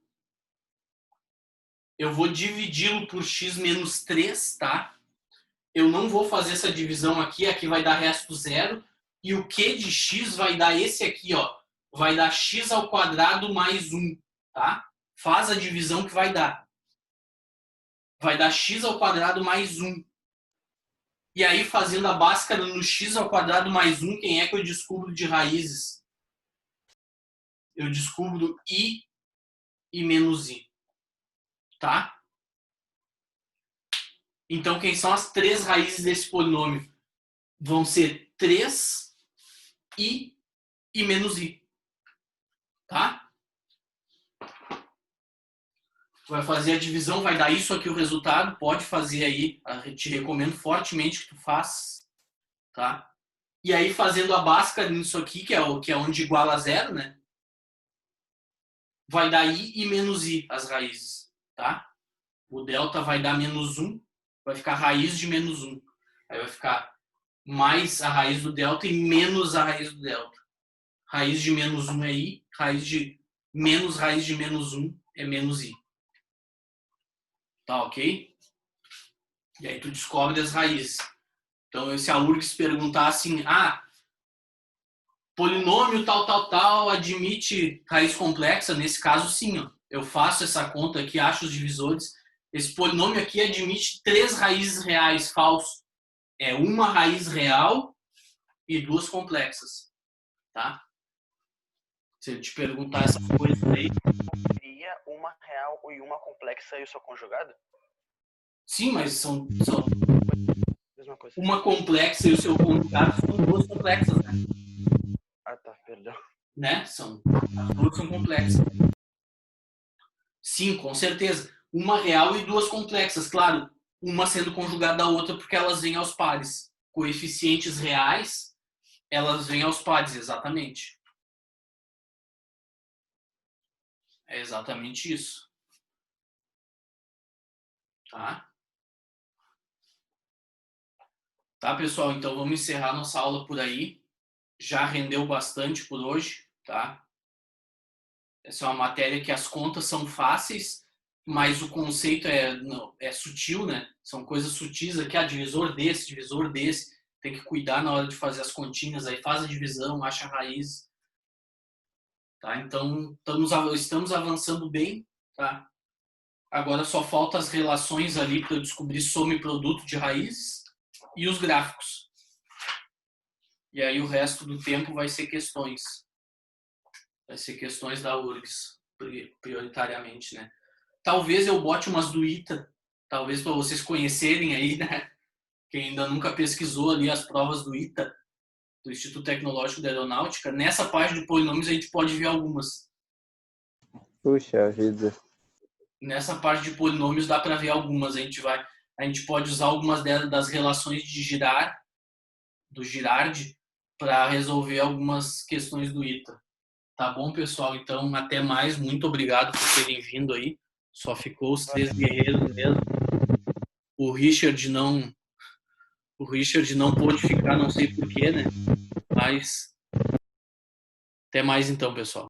[SPEAKER 1] Eu vou dividi-lo por x menos 3, tá? Eu não vou fazer essa divisão aqui. Aqui vai dar resto zero. E o Q de x vai dar esse aqui, ó. Vai dar x ao quadrado mais 1, tá? Faz a divisão que vai dar. Vai dar x ao quadrado mais 1. E aí, fazendo a báscara no x ao quadrado mais 1, quem é que eu descubro de raízes? Eu descubro i e menos i. Tá? Então, quem são as 3 raízes desse polinômio? Vão ser 3 e menos i. Tá? Tu vai fazer a divisão, vai dar isso aqui o resultado. Pode fazer aí. Eu te recomendo fortemente que tu faça. Tá? E aí, fazendo a básica nisso aqui, que é onde iguala a 0, né? Vai dar i e menos i, as raízes. Tá? O delta vai dar menos 1. Vai ficar raiz de menos 1. Aí vai ficar mais a raiz do delta e menos a raiz do delta. Raiz de menos 1 é i. Raiz de menos 1 é menos i. Tá ok? E aí tu descobre as raízes. Então, se a URGS perguntar assim, polinômio tal, admite raiz complexa, nesse caso sim, ó, eu faço essa conta aqui, acho os divisores. Esse polinômio aqui admite 3 raízes reais, falso. É uma raiz real e 2 complexas. Tá? Se ele te perguntar essa coisa aí...
[SPEAKER 3] Seria uma real e uma complexa e o seu conjugado?
[SPEAKER 1] Sim, mas são
[SPEAKER 3] Mesma coisa.
[SPEAKER 1] uma complexa e o seu conjugado são 2 complexas, né?
[SPEAKER 3] Ah, tá, perdão.
[SPEAKER 1] Né? As 2 são complexas. Sim, com certeza. Uma real e 2 complexas, claro. Uma sendo conjugada da outra porque elas vêm aos pares. Coeficientes reais, elas vêm aos pares, exatamente. É exatamente isso. Tá? Tá, pessoal? Então vamos encerrar nossa aula por aí. Já rendeu bastante por hoje, tá? Essa é uma matéria que as contas são fáceis, mas o conceito é sutil, né? São coisas sutis aqui, divisor desse. Tem que cuidar na hora de fazer as continhas, aí faz a divisão, acha a raiz. Tá? Então, estamos avançando bem, tá? Agora só falta as relações ali para eu descobrir soma e produto de raízes e os gráficos. E aí o resto do tempo vai ser questões. Vai ser questões da URGS, prioritariamente, né? Talvez eu bote umas do ITA, talvez para vocês conhecerem aí, né? Quem ainda nunca pesquisou ali as provas do ITA, do Instituto Tecnológico da Aeronáutica, nessa parte de polinômios a gente pode ver algumas.
[SPEAKER 4] Puxa vida.
[SPEAKER 1] Nessa parte de polinômios dá para ver algumas. A gente pode usar algumas das relações do Girardi, para resolver algumas questões do ITA. Tá bom, pessoal? Então, até mais. Muito obrigado por terem vindo aí. Só ficou os 3 guerreiros mesmo. O Richard não pôde ficar, não sei porquê, né? Mas até mais então, pessoal.